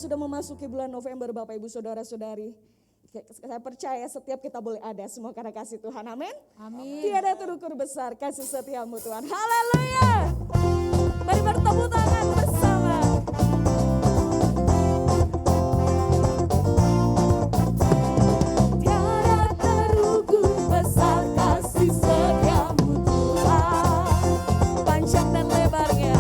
Sudah memasuki bulan November Bapak Ibu Saudara-saudari. Saya percaya setiap kita boleh ada semua karena kasih Tuhan, amin. Amin. Tiada terukur besar kasih setiamu Tuhan, haleluya. Mari bertepuk tangan bersama. Tiada terukur besar kasih setiamu Tuhan, panjang dan lebarnya.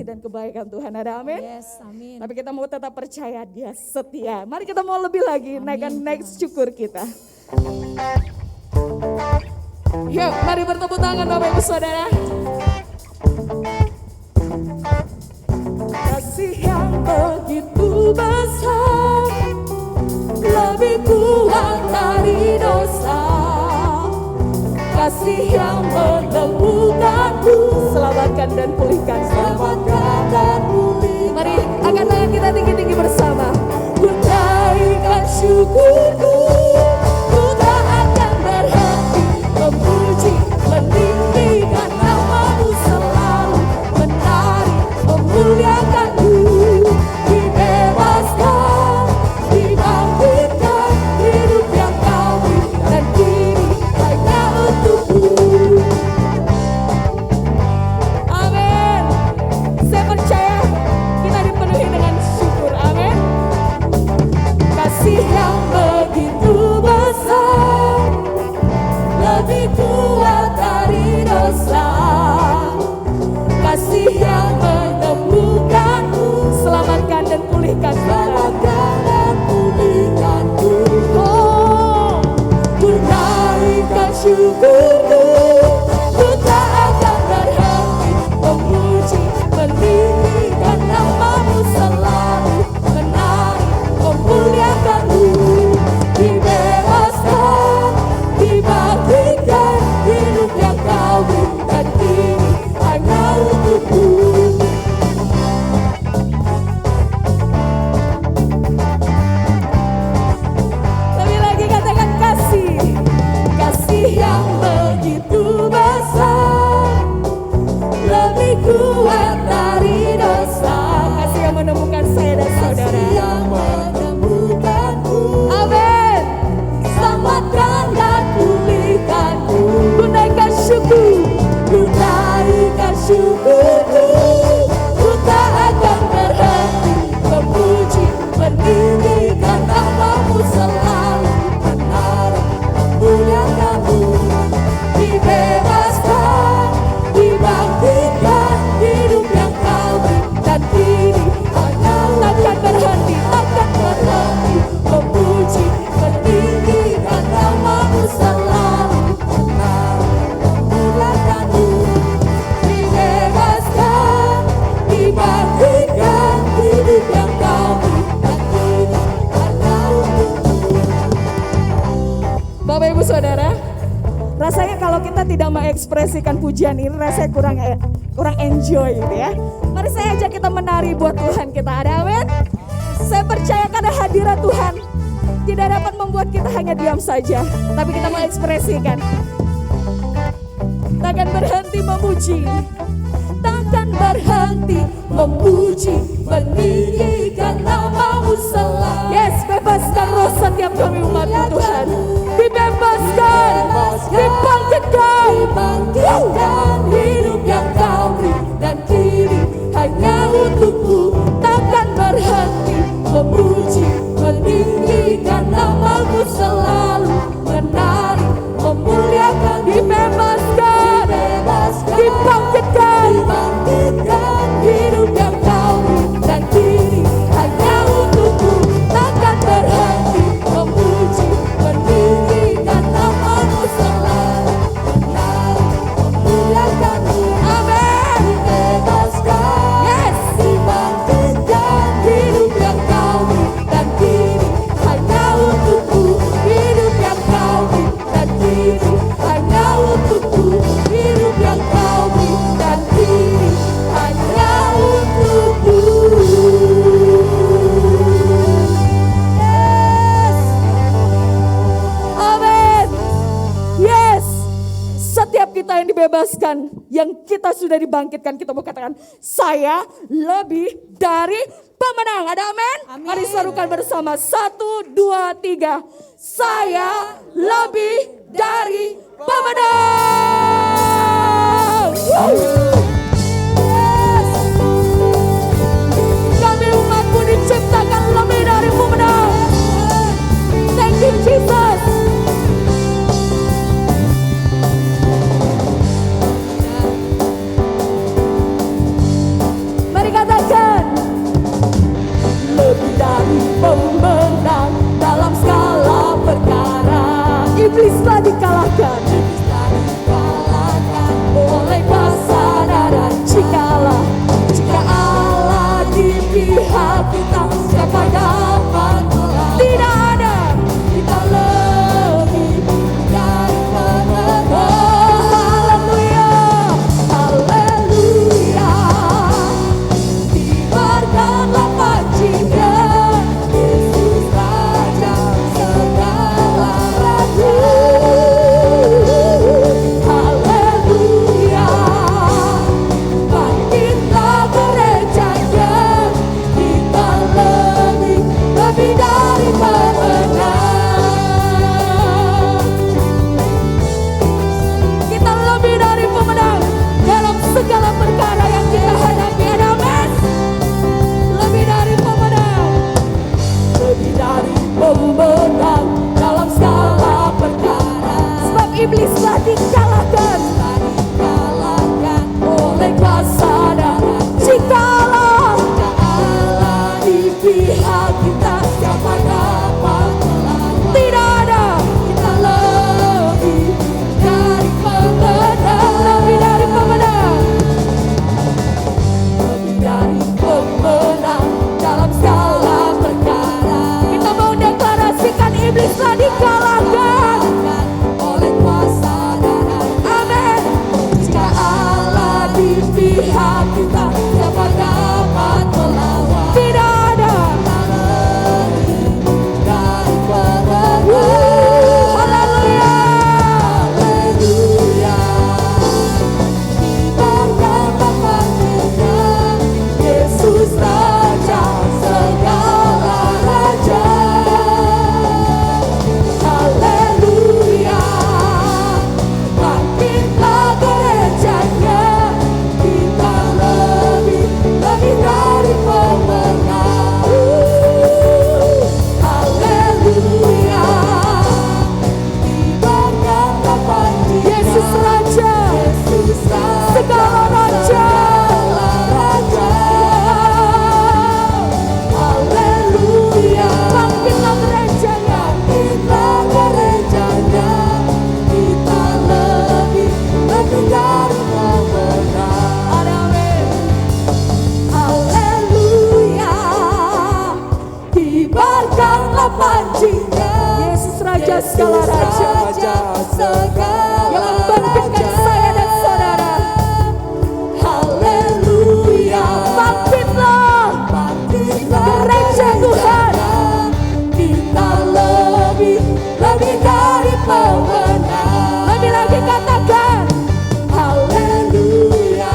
Dan kebaikan Tuhan, ada amin? Yes, amin. Tapi kita mau tetap percaya Dia setia. Mari kita mau lebih lagi naikkan next syukur kita. Yuk, mari bertepuk tangan Bapak Ibu Saudara. Kasih yang begitu besar lebih kuat dari dosa. Kasih yang menemukanku, selamatkan dan pulihkan. Selamatkan dan pulihkan. Mari angkat tangan kita tinggi-tinggi bersama. Ku naikkan syukurku, ku tak akan berhenti memuji, meninggikan namamu selalu, menari, memuliakanmu. Dibebaskan, dibangkitkan, hidup yang kau beri dan kini hanya untukmu. Amin. Saya percaya kita dipenuhi dengan syukur. Amin. Kasih yang begitu besar, lebih kuat dari dosa. Kasih yang menemukanku, selamatkan dan pulihkan. Selamatkan dan pulihkanku. Oh, ku naikkan syukurku, ku tak akan berhenti memuji, meninggikan namamu selalu, menari, memuliakanmu. Dibebaskan, dibangkitkan, hidup yang kau berikan kini hanya untukmu. Lebih lagi katakan kasih, kasih yang begitu besar, lebih kuat dari dosa. Kasih yang menemukan saya dan saudara. Kasih yang menemukanku. Amin. Selamatkan dan pulihkanku. Ku naikkan syukur, ku naikkan syukurku, ku tak akan berhenti memuji, meninggikan namamu selalu, menari, memuliakanmu. Dibebaskan, dibangkitkan, hidup yang kau beri dan kini hanya takkan berhenti, takkan berhenti memuji, meninggikan namamu selalu, menari, memuliakanmu. Dibebaskan, dibangkitkan, hidup yang kau beri dan kini hanya untukmu. Bapak Ibu Saudara, rasanya kalau kita tidak mengekspresikan pujian ini rasanya kurang enjoy gitu ya. Mari saya ajak kita menari buat Tuhan kita. Ada amin? Saya percaya karena hadirat Tuhan tidak dapat membuat kita hanya diam saja, tapi kita mengekspresikan. Takkan berhenti memuji, takkan berhenti memuji, meninggikan namamu selalu. Yes, bebaskan roh setiap kami umat Tuhan. Dibebaskan, dibangkitkan, hidup yang kau beri dan kini hanya untukmu. Takkan berhenti memuji, meninggikan namamu selalu, menari, memuliakan. Dibebaskan, dibangkitkan, hidup yang kau beri dan kini hanya untukmu. Takkan berhenti memuji, meninggikan namamu selalu, menari, memuliakanmu. Amin. Dibebaskan, yes, dibangkitkan, hidup yang kau beri dan kini hanya untukmu. Hidup yang kau beri dan kini hanya untukmu. Hidup yang kau beri dan kini hanya untukmu. Yes. Amin. Yes. Setiap kita yang dibebaskan, yang kita sudah dibangkitkan, kita mau katakan, saya lebih dari pemenang. Ada amin? Mari serukan bersama. 1, 2, 3. Saya lebih dari pemenang. Yes. Kami umatmu diciptakan lebih dari pemenang. Thank you Jesus. Mari katakan, lebih dari pemenang dalam segala perkara. Iblis telah dikalahkan oleh kuasa bisa dikalahkan oleh kuasa darah. Amin. Jika Allah di pihak kita, siapa dapat melawan? Tidak ada. Dari pemenang. Haleluya. Haleluya. Kibarkan Bapaknya, Yesus Raja segala raja. Haleluya. Bangkitlah gerejanya, kita lebih dari pemenang. Haleluya. Kibarkan Bapaknya, Yesus Raja. Yesus Raja Segala raja. raja. Haleluya. Bangkitlah gerejanya. Bangkitlah gerejanya, kita lebih dari pemenang. Amin. Haleluya. Kibarkanlah pancinya, Yesus Raja segala raja. segala Yang membangkitkan raja. saya dan saudara. Haleluya. Bangkitlah. Bangkitlah Gereja Tuhan. kita lebih dari pemenang. Lebih lagi katakan. Haleluya.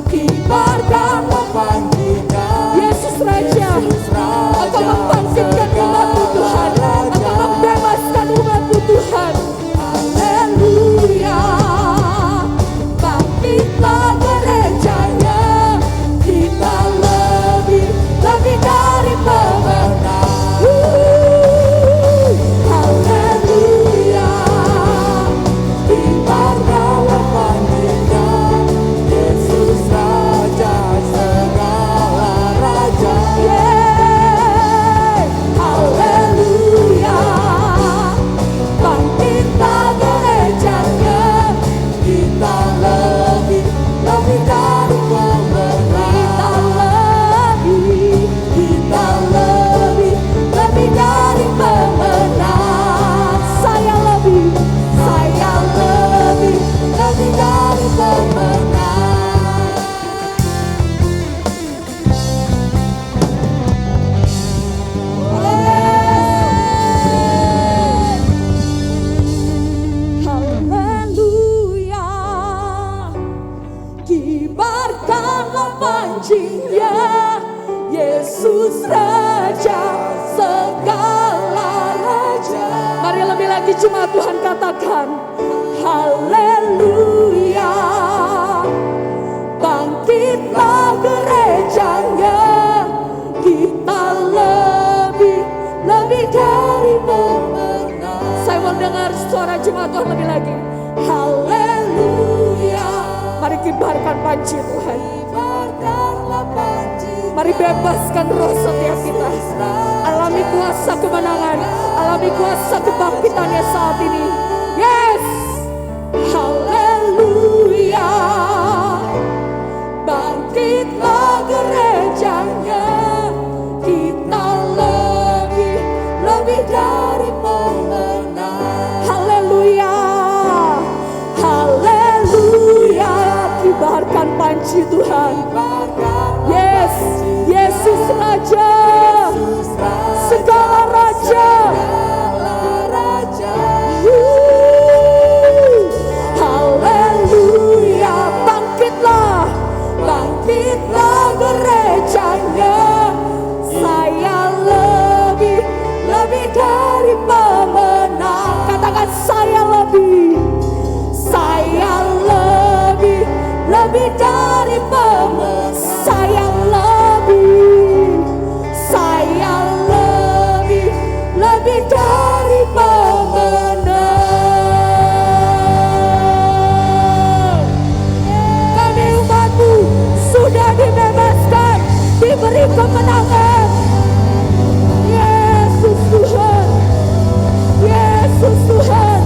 Kibarkanlah pancinya, Yesus Raja. Engkau membangkitkan umat-Mu Tuhan. Engkau membebaskan umat-Mu Tuhan. Haleluya. Bangkitlah gerejanya, kita lebih dari pemenang. Haleluya. Kibarkanlah pancinya, Yesus Raja segala raja. Haleluya. Bangkitlah gerejanya, kita lebih dari pemenang. Kita lebih dari pemenang. Saya lebih dari pemenang. Haleluya. Kibarkanlah pancinya, Yesus Raja segala raja. Mari lebih lagi cuma Tuhan katakan. Haleluya. Bangkitlah gerejanya, kita lebih dari pemenang. Saya mau dengar suara jemaat Tuhan lebih lagi. Haleluya. Mari kibarkan panci Tuhan. Kibarkanlah pancinya, Mari bebaskan roh setiap kita. Alami kuasa kemenangan. Alami kuasa kebangkitannya saat ini. Yes. Haleluya. Bangkitlah gerejanya, kita lebih dari pemenang. Haleluya. Haleluya. Kibarkan panci Tuhan. Kibarkanlah Yes. Yesus Raja. Yesus Raja Segala raja. segala raja. Haleluya. Bangkitlah. Bangkitlah gerejanya, saya lebih dari pemenang. Katakan saya lebih. Saya lebih dari pemenang. Saya lebih. Saya lebih dari pemenang. Kami umat-Mu sudah dibebaskan, diberi kemenangan. Yesus Tuhan. Yesus Tuhan.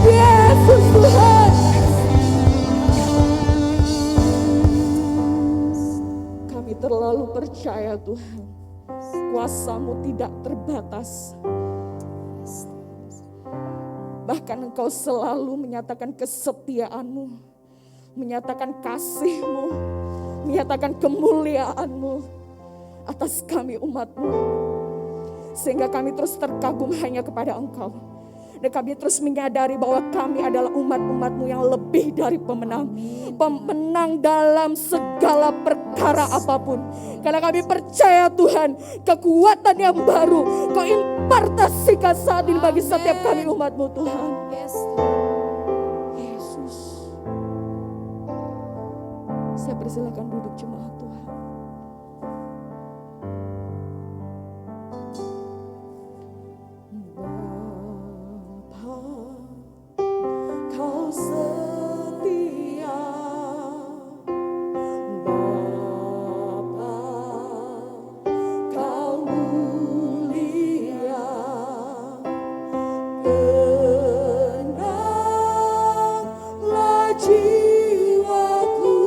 Yesus Tuhan. Kami terlalu percaya Tuhan. Kuasa-Mu tidak terbatas. Bahkan Engkau selalu menyatakan kesetiaan-Mu, menyatakan kasih-Mu, menyatakan kemuliaan-Mu atas kami umat-Mu. Sehingga kami terus terkagum hanya kepada Engkau. Dan kami terus menyadari bahwa kami adalah umat-umat-Mu yang lebih dari pemenang. Pemenang dalam segala perkara apapun. Karena kami percaya Tuhan, kekuatan yang baru Kau impartasikan saat ini bagi setiap kami umat-Mu Tuhan. Yes. Yesus. Saya persilakan duduk jemaat Tuhan. Kau setia, Bapa, Kau mulia, tenanglah jiwaku,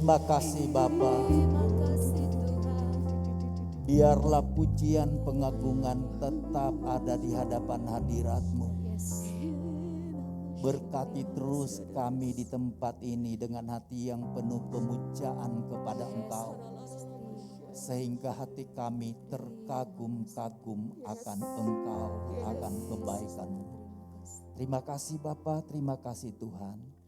Terima kasih Bapa. Biarlah pujian pengagungan tetap ada di hadapan hadirat-Mu. Berkati terus kami di tempat ini dengan hati yang penuh pemujaan kepada Engkau. Sehingga hati kami terkagum-kagum akan Engkau, akan kebaikan-Mu. Terima kasih Bapa, terima kasih Tuhan.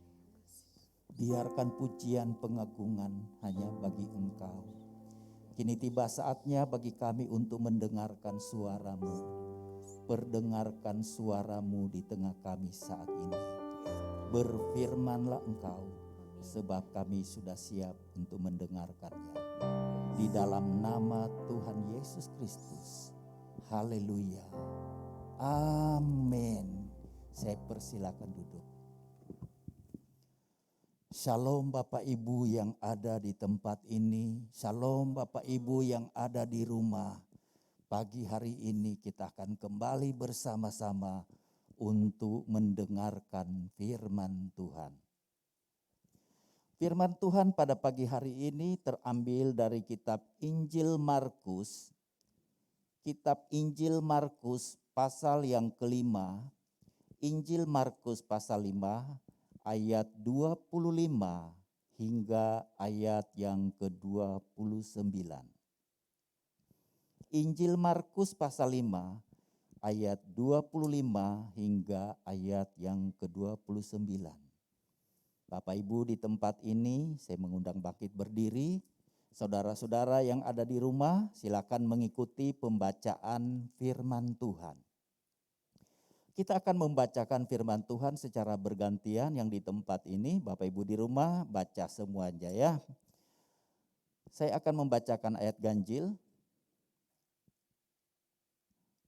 Biarkan pujian pengagungan hanya bagi Engkau. Kini tiba saatnya bagi kami untuk mendengarkan suara-Mu. Perdengarkan suara-Mu di tengah kami saat ini. Berfirmanlah Engkau, sebab kami sudah siap untuk mendengarkannya. Di dalam nama Tuhan Yesus Kristus. Haleluya. Amin. Saya persilakan duduk. Shalom Bapak Ibu yang ada di tempat ini. Shalom Bapak Ibu yang ada di rumah. Pagi hari ini kita akan kembali bersama-sama untuk mendengarkan firman Tuhan. Firman Tuhan pada pagi hari ini terambil dari kitab Injil Markus. Kitab Injil Markus pasal yang kelima. Injil Markus pasal 5. Ayat 25 hingga ayat yang ke-29. Injil Markus pasal 5 ayat 25 hingga ayat yang ke-29. Bapak Ibu di tempat ini saya mengundang bangkit berdiri. Saudara-saudara yang ada di rumah silakan mengikuti pembacaan firman Tuhan. Kita akan membacakan firman Tuhan secara bergantian yang di tempat ini. Bapak Ibu di rumah baca semuanya ya. Saya akan membacakan ayat ganjil.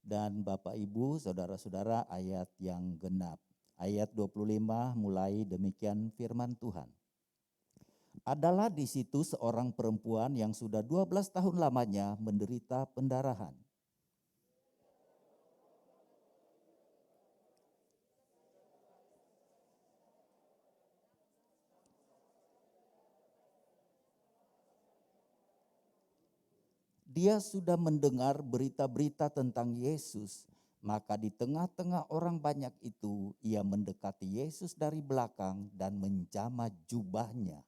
Dan Bapak Ibu saudara-saudara ayat yang genap. Ayat 25 mulai demikian firman Tuhan. Adalah di situ seorang perempuan yang sudah 12 tahun lamanya menderita pendarahan. Dia sudah mendengar berita-berita tentang Yesus, maka di tengah-tengah orang banyak itu ia mendekati Yesus dari belakang dan menjamah jubahnya.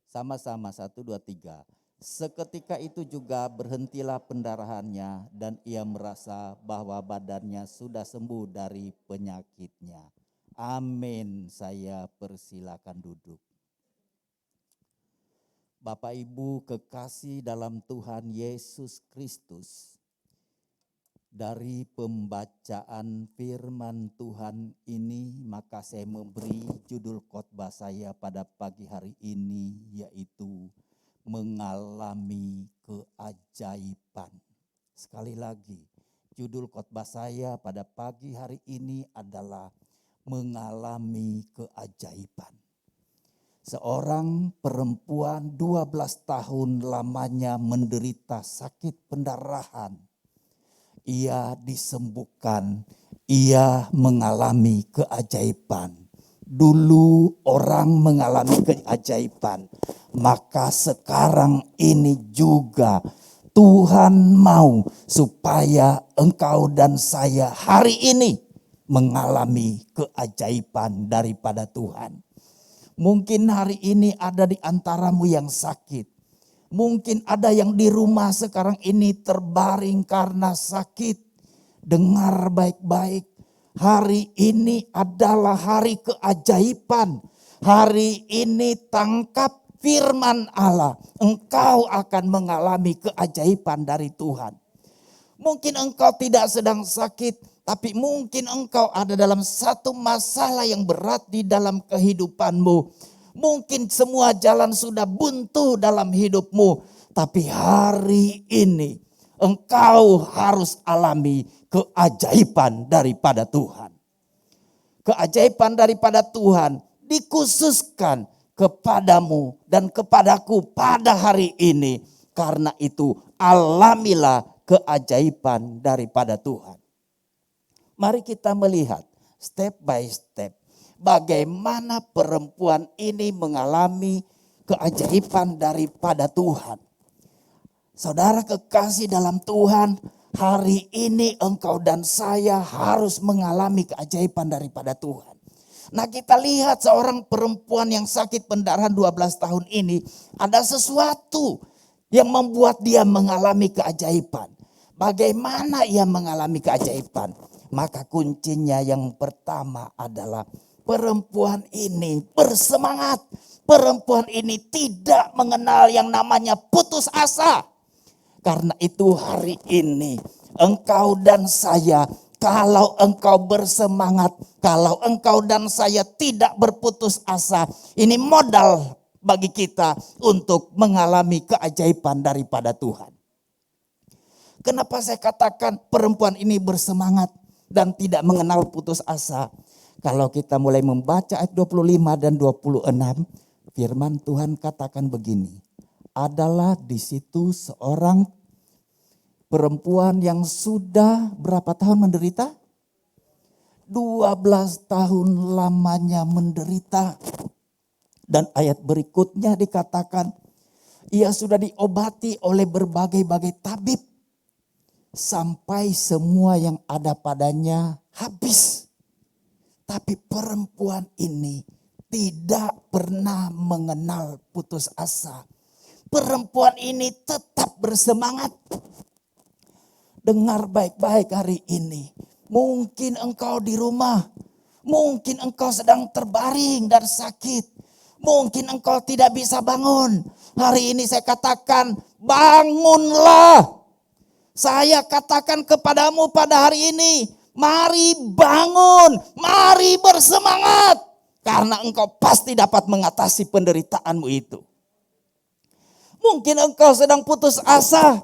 Sama-sama 1, 2, 3. Seketika itu juga berhentilah pendarahannya dan ia merasa bahwa badannya sudah sembuh dari penyakitnya. Amin. Saya persilakan duduk. Bapak Ibu kekasih dalam Tuhan Yesus Kristus. Dari pembacaan firman Tuhan ini, maka saya memberi judul khotbah saya pada pagi hari ini, yaitu mengalami keajaiban. Sekali lagi, judul khotbah saya pada pagi hari ini adalah mengalami keajaiban. Seorang perempuan 12 tahun lamanya menderita sakit pendarahan. Ia disembuhkan, ia mengalami keajaiban. Dulu orang mengalami keajaiban, maka sekarang ini juga Tuhan mau supaya engkau dan saya hari ini mengalami keajaiban daripada Tuhan. Mungkin hari ini ada di antaramu yang sakit. Mungkin ada yang di rumah sekarang ini terbaring karena sakit. Dengar baik-baik. Hari ini adalah hari keajaiban. Hari ini tangkap firman Allah. Engkau akan mengalami keajaiban dari Tuhan. Mungkin engkau tidak sedang sakit, tapi mungkin engkau ada dalam satu masalah yang berat di dalam kehidupanmu. Mungkin semua jalan sudah buntu dalam hidupmu, tapi hari ini engkau harus alami keajaiban daripada Tuhan. Keajaiban daripada Tuhan dikhususkan kepadamu dan kepadaku pada hari ini. Karena itu alamilah keajaiban daripada Tuhan. Mari kita melihat step by step bagaimana perempuan ini mengalami keajaiban daripada Tuhan. Saudara kekasih dalam Tuhan, hari ini engkau dan saya harus mengalami keajaiban daripada Tuhan. Nah, kita lihat seorang perempuan yang sakit pendarahan 12 tahun ini, ada sesuatu yang membuat dia mengalami keajaiban. Bagaimana ia mengalami keajaiban? Maka kuncinya yang pertama adalah perempuan ini bersemangat. Perempuan ini tidak mengenal yang namanya putus asa. Karena itu hari ini engkau dan saya, kalau engkau bersemangat, kalau engkau dan saya tidak berputus asa, ini modal bagi kita untuk mengalami keajaiban daripada Tuhan. Kenapa saya katakan perempuan ini bersemangat dan tidak mengenal putus asa? Kalau kita mulai membaca ayat 25 dan 26, firman Tuhan katakan begini. Adalah di situ seorang perempuan yang sudah berapa tahun menderita? 12 tahun lamanya menderita. Dan ayat berikutnya dikatakan, ia sudah diobati oleh berbagai-bagai tabib. Sampai semua yang ada padanya habis. Tapi perempuan ini tidak pernah mengenal putus asa. Perempuan ini tetap bersemangat. Dengar baik-baik hari ini. Mungkin engkau di rumah. Mungkin engkau sedang terbaring dan sakit. Mungkin engkau tidak bisa bangun. Hari ini saya katakan, bangunlah. Saya katakan kepadamu pada hari ini. Mari bangun, mari bersemangat. Karena engkau pasti dapat mengatasi penderitaanmu itu. Mungkin engkau sedang putus asa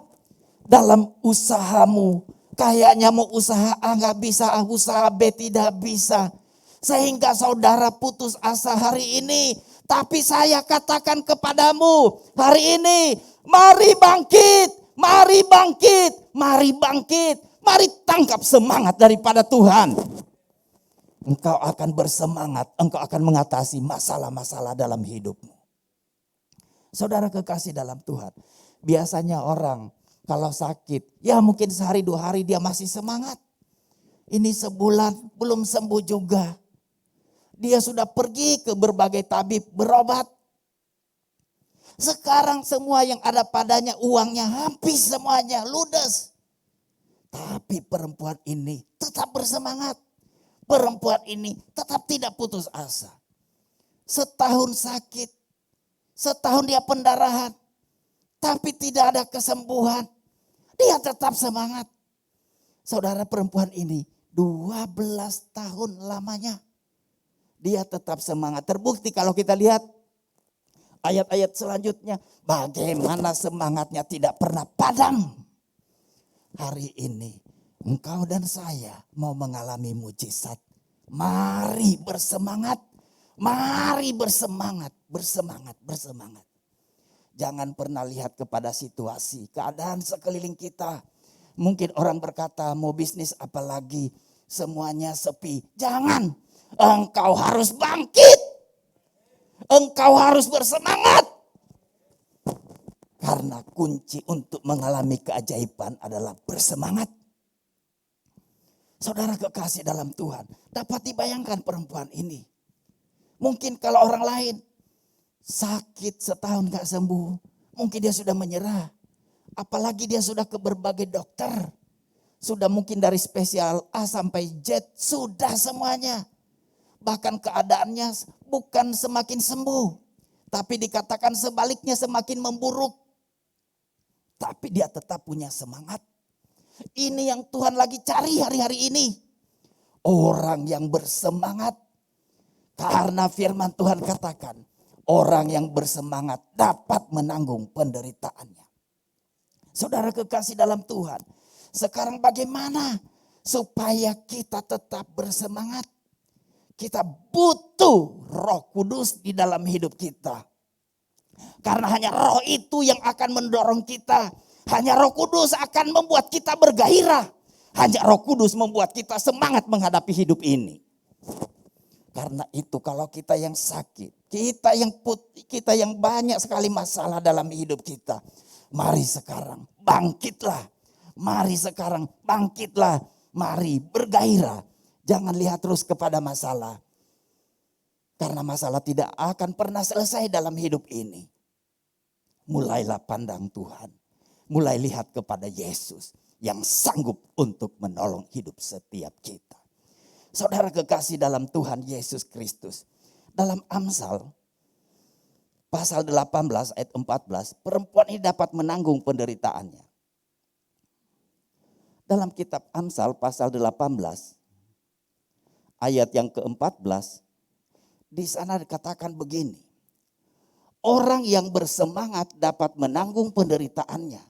dalam usahamu. Kayaknya mau usaha A gak bisa, usaha B tidak bisa. Sehingga saudara putus asa hari ini. Tapi saya katakan kepadamu hari ini, mari bangkit, mari bangkit, mari bangkit. Mari tangkap semangat daripada Tuhan. Engkau akan bersemangat, engkau akan mengatasi masalah-masalah dalam hidupmu. Saudara kekasih dalam Tuhan, biasanya orang kalau sakit, ya mungkin sehari 2 hari dia masih semangat. Ini sebulan belum sembuh juga. Dia sudah pergi ke berbagai tabib berobat. Sekarang semua yang ada padanya uangnya habis semuanya, ludes. Tapi perempuan ini tetap bersemangat. Perempuan ini tetap tidak putus asa. Setahun sakit. Setahun dia pendarahan. Tapi tidak ada kesembuhan. Dia tetap semangat. Saudara, perempuan ini 12 tahun lamanya dia tetap semangat. Terbukti kalau kita lihat ayat-ayat selanjutnya, bagaimana semangatnya tidak pernah padam. Hari ini engkau dan saya mau mengalami mujizat. Mari bersemangat. Mari bersemangat, bersemangat, bersemangat. Jangan pernah lihat kepada situasi, keadaan sekeliling kita. Mungkin orang berkata, mau bisnis apalagi, semuanya sepi. Jangan, engkau harus bangkit. Engkau harus bersemangat. Karena kunci untuk mengalami keajaiban adalah bersemangat. Saudara kekasih dalam Tuhan, dapat dibayangkan perempuan ini. Mungkin kalau orang lain sakit setahun gak sembuh, mungkin dia sudah menyerah. Apalagi dia sudah ke berbagai dokter. Sudah mungkin dari spesial A sampai Z, sudah semuanya. Bahkan keadaannya bukan semakin sembuh, tapi dikatakan sebaliknya semakin memburuk. Tapi dia tetap punya semangat. Ini yang Tuhan lagi cari hari-hari ini. Orang yang bersemangat. Karena firman Tuhan katakan, orang yang bersemangat dapat menanggung penderitaannya. Saudara kekasih dalam Tuhan, sekarang bagaimana supaya kita tetap bersemangat? Kita butuh Roh Kudus di dalam hidup kita. Karena hanya Roh itu yang akan mendorong kita. Hanya Roh Kudus akan membuat kita bergairah. Hanya Roh Kudus membuat kita semangat menghadapi hidup ini. Karena itu kalau kita yang sakit, kita yang banyak sekali masalah dalam hidup kita. Mari sekarang bangkitlah. Mari sekarang bangkitlah. Mari bergairah. Jangan lihat terus kepada masalah. Karena masalah tidak akan pernah selesai dalam hidup ini. Mulailah pandang Tuhan. Mulai lihat kepada Yesus yang sanggup untuk menolong hidup setiap kita. Saudara kekasih dalam Tuhan Yesus Kristus. Dalam Amsal pasal 18 ayat 14, perempuan ini dapat menanggung penderitaannya. Dalam kitab Amsal pasal 18 ayat yang ke-14, di sana dikatakan begini. Orang yang bersemangat dapat menanggung penderitaannya.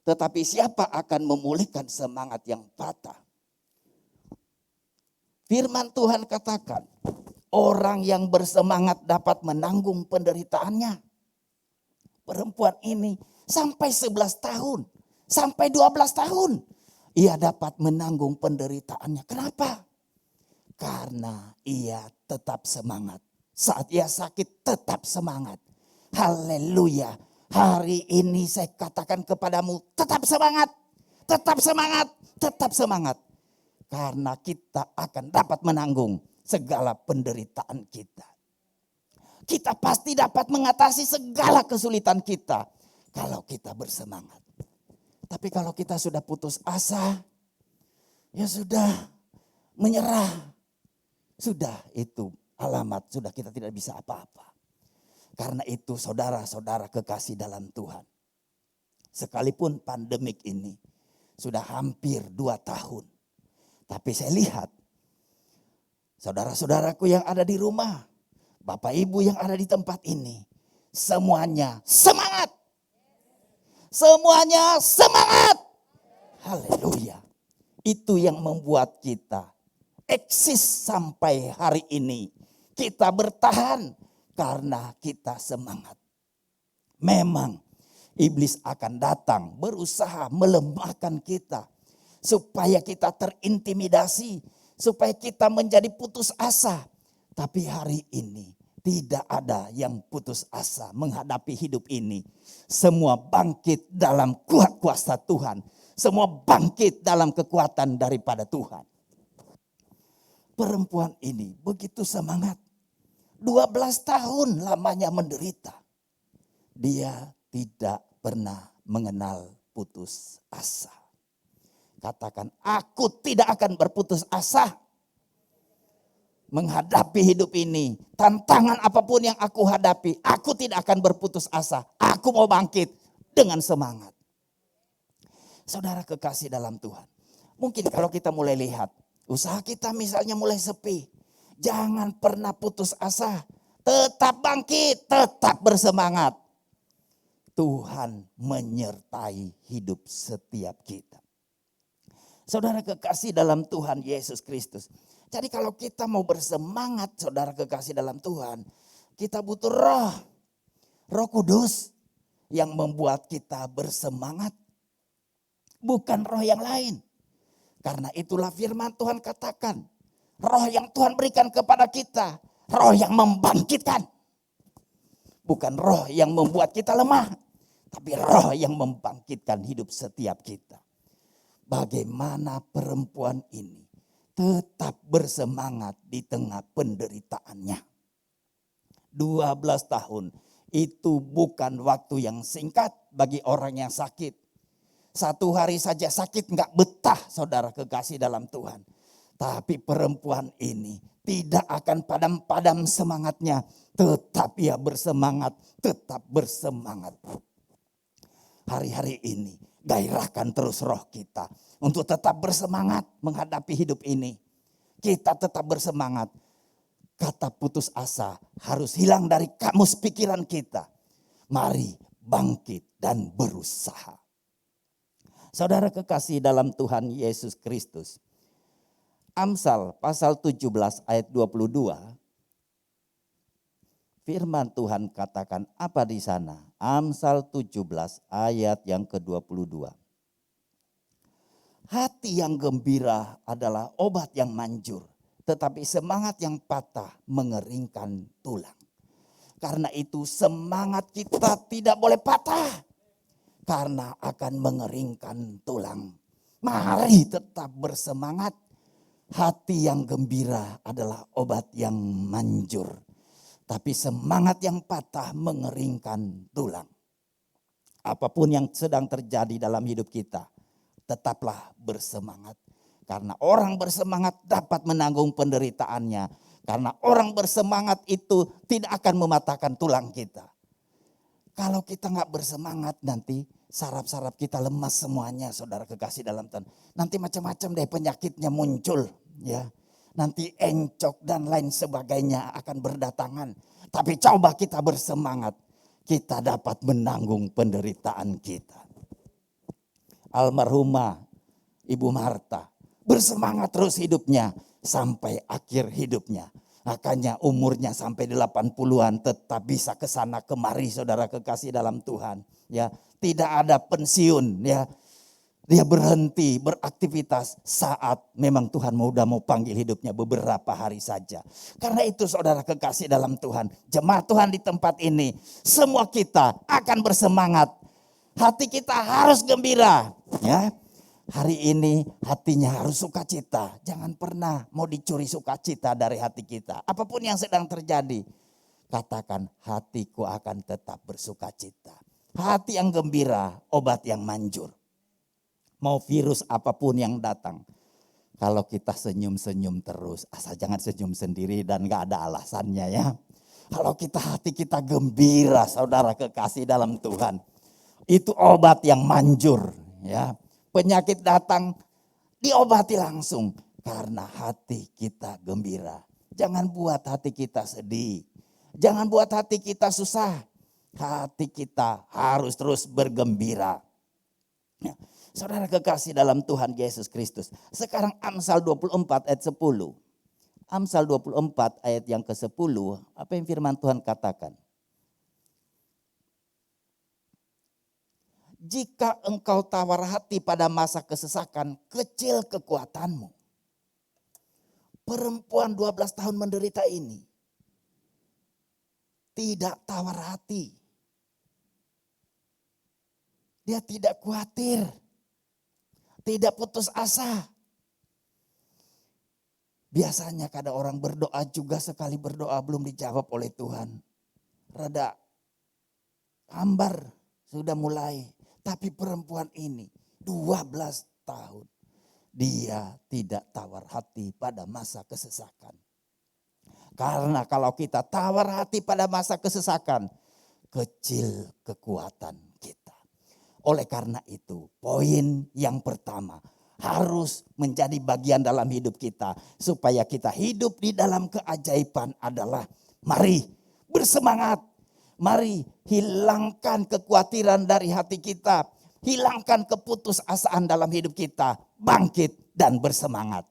Tetapi siapa akan memulihkan semangat yang patah? Firman Tuhan katakan, orang yang bersemangat dapat menanggung penderitaannya. Perempuan ini sampai 11 tahun, sampai 12 tahun. Ia dapat menanggung penderitaannya. Kenapa? Karena ia tetap semangat. Saat ia sakit tetap semangat. Haleluya. Hari ini saya katakan kepadamu, tetap semangat. Tetap semangat. Tetap semangat. Karena kita akan dapat menanggung segala penderitaan kita. Kita pasti dapat mengatasi segala kesulitan kita kalau kita bersemangat. Tapi kalau kita sudah putus asa, ya sudah menyerah. Sudah itu alamat, sudah kita tidak bisa apa-apa. Karena itu saudara-saudara kekasih dalam Tuhan. Sekalipun pandemik ini sudah hampir 2 tahun. Tapi saya lihat saudara-saudaraku yang ada di rumah, Bapak Ibu yang ada di tempat ini, semuanya semangat. Semuanya semangat. Haleluya. Itu yang membuat kita eksis sampai hari ini. Kita bertahan karena kita semangat. Memang iblis akan datang berusaha melemahkan kita. Supaya kita terintimidasi. Supaya kita menjadi putus asa. Tapi hari ini tidak ada yang putus asa menghadapi hidup ini. Semua bangkit dalam kuat kuasa Tuhan. Semua bangkit dalam kekuatan daripada Tuhan. Perempuan ini begitu semangat. 12 tahun lamanya menderita. Dia tidak pernah mengenal putus asa. Katakan, aku tidak akan berputus asa menghadapi hidup ini. Tantangan apapun yang aku hadapi, aku tidak akan berputus asa. Aku mau bangkit dengan semangat. Saudara kekasih dalam Tuhan, Mungkin kalau kita mulai lihat, usaha kita misalnya mulai sepi. Jangan pernah putus asa. Tetap bangkit, tetap bersemangat. Tuhan menyertai hidup setiap kita. Saudara kekasih dalam Tuhan Yesus Kristus. Jadi kalau kita mau bersemangat, saudara kekasih dalam Tuhan, kita butuh Roh Kudus yang membuat kita bersemangat. Bukan roh yang lain. Karena itulah firman Tuhan katakan. Roh yang Tuhan berikan kepada kita. Roh yang membangkitkan. Bukan roh yang membuat kita lemah. Tapi roh yang membangkitkan hidup setiap kita. Bagaimana perempuan ini tetap bersemangat di tengah penderitaannya. 12 tahun itu bukan waktu yang singkat bagi orang yang sakit. Satu hari saja sakit nggak betah, saudara kekasih dalam Tuhan. Tapi perempuan ini tidak akan padam-padam semangatnya. Tetap ia bersemangat, tetap bersemangat. Hari-hari ini gairahkan terus roh kita untuk tetap bersemangat menghadapi hidup ini. Kita tetap bersemangat. Kata putus asa harus hilang dari kamus pikiran kita. Mari bangkit dan berusaha. Saudara kekasih dalam Tuhan Yesus Kristus. Amsal pasal 17 ayat 22. Firman Tuhan katakan apa di sana? Amsal 17 ayat yang ke-22. Hati yang gembira adalah obat yang manjur, tetapi semangat yang patah mengeringkan tulang. Karena itu semangat kita tidak boleh patah, karena akan mengeringkan tulang. Mari tetap bersemangat. Hati yang gembira adalah obat yang manjur. Tapi semangat yang patah mengeringkan tulang. Apapun yang sedang terjadi dalam hidup kita, tetaplah bersemangat. Karena orang bersemangat dapat menanggung penderitaannya. Karena orang bersemangat itu tidak akan mematahkan tulang kita. Kalau kita nggak bersemangat nanti saraf-saraf kita lemas semuanya, saudara kekasih dalam Tuhan. Nanti macam-macam deh penyakitnya muncul, ya. Nanti encok dan lain sebagainya akan berdatangan. Tapi coba kita bersemangat, kita dapat menanggung penderitaan kita. Almarhumah Ibu Marta bersemangat terus hidupnya sampai akhir hidupnya. Makanya umurnya sampai 80-an tetap bisa ke sana kemari, saudara kekasih dalam Tuhan. Ya, tidak ada pensiun, ya. Dia berhenti beraktivitas saat memang Tuhan udah mau panggil hidupnya beberapa hari saja. Karena itu saudara kekasih dalam Tuhan, jemaat Tuhan di tempat ini, semua kita akan bersemangat. Hati kita harus gembira, ya. Hari ini hatinya harus sukacita. Jangan pernah mau dicuri sukacita dari hati kita. Apapun yang sedang terjadi, katakan hatiku akan tetap bersukacita. Hati yang gembira, obat yang manjur. Mau virus apapun yang datang, kalau kita senyum-senyum terus, asal jangan senyum sendiri dan gak ada alasannya, ya. Kalau hati kita gembira, saudara kekasih dalam Tuhan, itu obat yang manjur, ya. Penyakit datang diobati langsung karena hati kita gembira. Jangan buat hati kita sedih, jangan buat hati kita susah. Hati kita harus terus bergembira. Ya. Saudara kekasih dalam Tuhan Yesus Kristus. Sekarang Amsal 24 ayat 10. Amsal 24 ayat yang ke-10. Apa yang firman Tuhan katakan? Jika engkau tawar hati pada masa kesesakan, kecil kekuatanmu. Perempuan 12 tahun menderita ini tidak tawar hati. Dia tidak khawatir. Tidak putus asa. Biasanya kadang orang berdoa juga sekali berdoa belum dijawab oleh Tuhan. Rada hambar sudah mulai. Tapi perempuan ini 12 tahun. Dia tidak tawar hati pada masa kesesakan. Karena kalau kita tawar hati pada masa kesesakan, kecil kekuatan kita. Oleh karena itu, poin yang pertama, harus menjadi bagian dalam hidup kita. Supaya kita hidup di dalam keajaiban adalah mari bersemangat. Mari hilangkan kekhawatiran dari hati kita. Hilangkan keputusasaan dalam hidup kita. Bangkit dan bersemangat.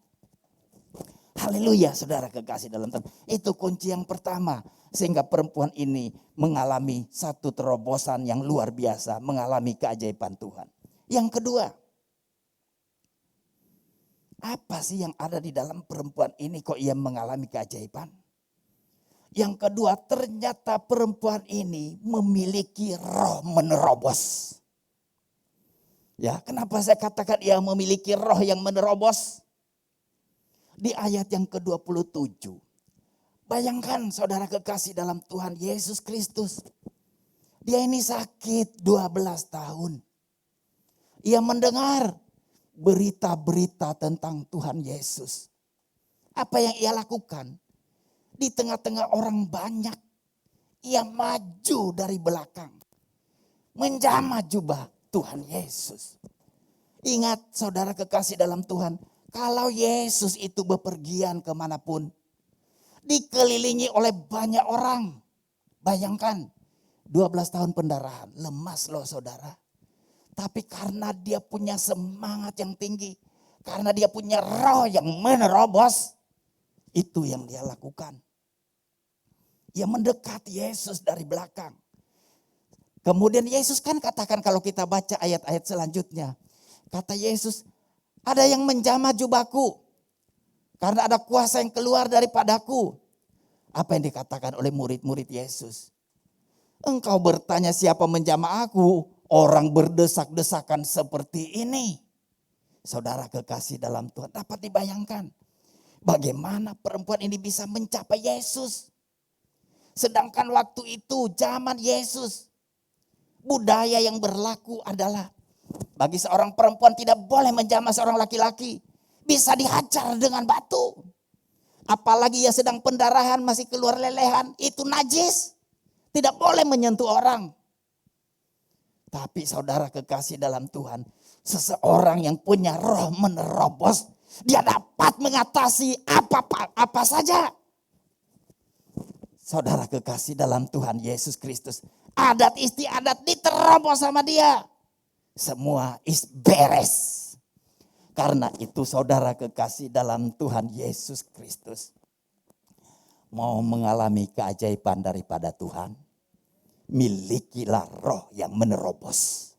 Haleluya, saudara kekasih dalam Tuhan. Itu kunci yang pertama. Sehingga perempuan ini mengalami satu terobosan yang luar biasa. Mengalami keajaiban Tuhan. Yang kedua, apa sih yang ada di dalam perempuan ini kok ia mengalami keajaiban? Yang kedua, ternyata perempuan ini memiliki roh menerobos. Ya, kenapa saya katakan ia memiliki roh yang menerobos? Di ayat yang ke-27. Bayangkan saudara kekasih dalam Tuhan Yesus Kristus. Dia ini sakit 12 tahun. Ia mendengar berita-berita tentang Tuhan Yesus. Apa yang ia lakukan? Di tengah-tengah orang banyak, ia maju dari belakang. Menjamah jubah Tuhan Yesus. Ingat saudara kekasih dalam Tuhan, kalau Yesus itu bepergian kemanapun, dikelilingi oleh banyak orang. Bayangkan, 12 tahun pendarahan, lemas loh saudara. Tapi karena dia punya semangat yang tinggi, karena dia punya roh yang menerobos, itu yang dia lakukan. Ia mendekat Yesus dari belakang. Kemudian Yesus kan katakan kalau kita baca ayat-ayat selanjutnya. Kata Yesus, ada yang menjamah jubahku. Karena ada kuasa yang keluar daripadaku. Apa yang dikatakan oleh murid-murid Yesus? Engkau bertanya siapa menjamah aku? Orang berdesak-desakan seperti ini. Saudara kekasih dalam Tuhan, dapat dibayangkan. Bagaimana perempuan ini bisa mencapai Yesus. Sedangkan waktu itu zaman Yesus. Budaya yang berlaku adalah bagi seorang perempuan tidak boleh menjamah seorang laki-laki. Bisa dihajar dengan batu. Apalagi ia sedang pendarahan masih keluar lelehan. Itu najis. Tidak boleh menyentuh orang. Tapi saudara kekasih dalam Tuhan. Seseorang yang punya roh menerobos. Dia dapat mengatasi apa saja. Saudara kekasih dalam Tuhan Yesus Kristus. Adat istiadat diterobos sama dia. Semua is beres. Karena itu saudara kekasih dalam Tuhan Yesus Kristus. Mau mengalami keajaiban daripada Tuhan. Milikilah roh yang menerobos.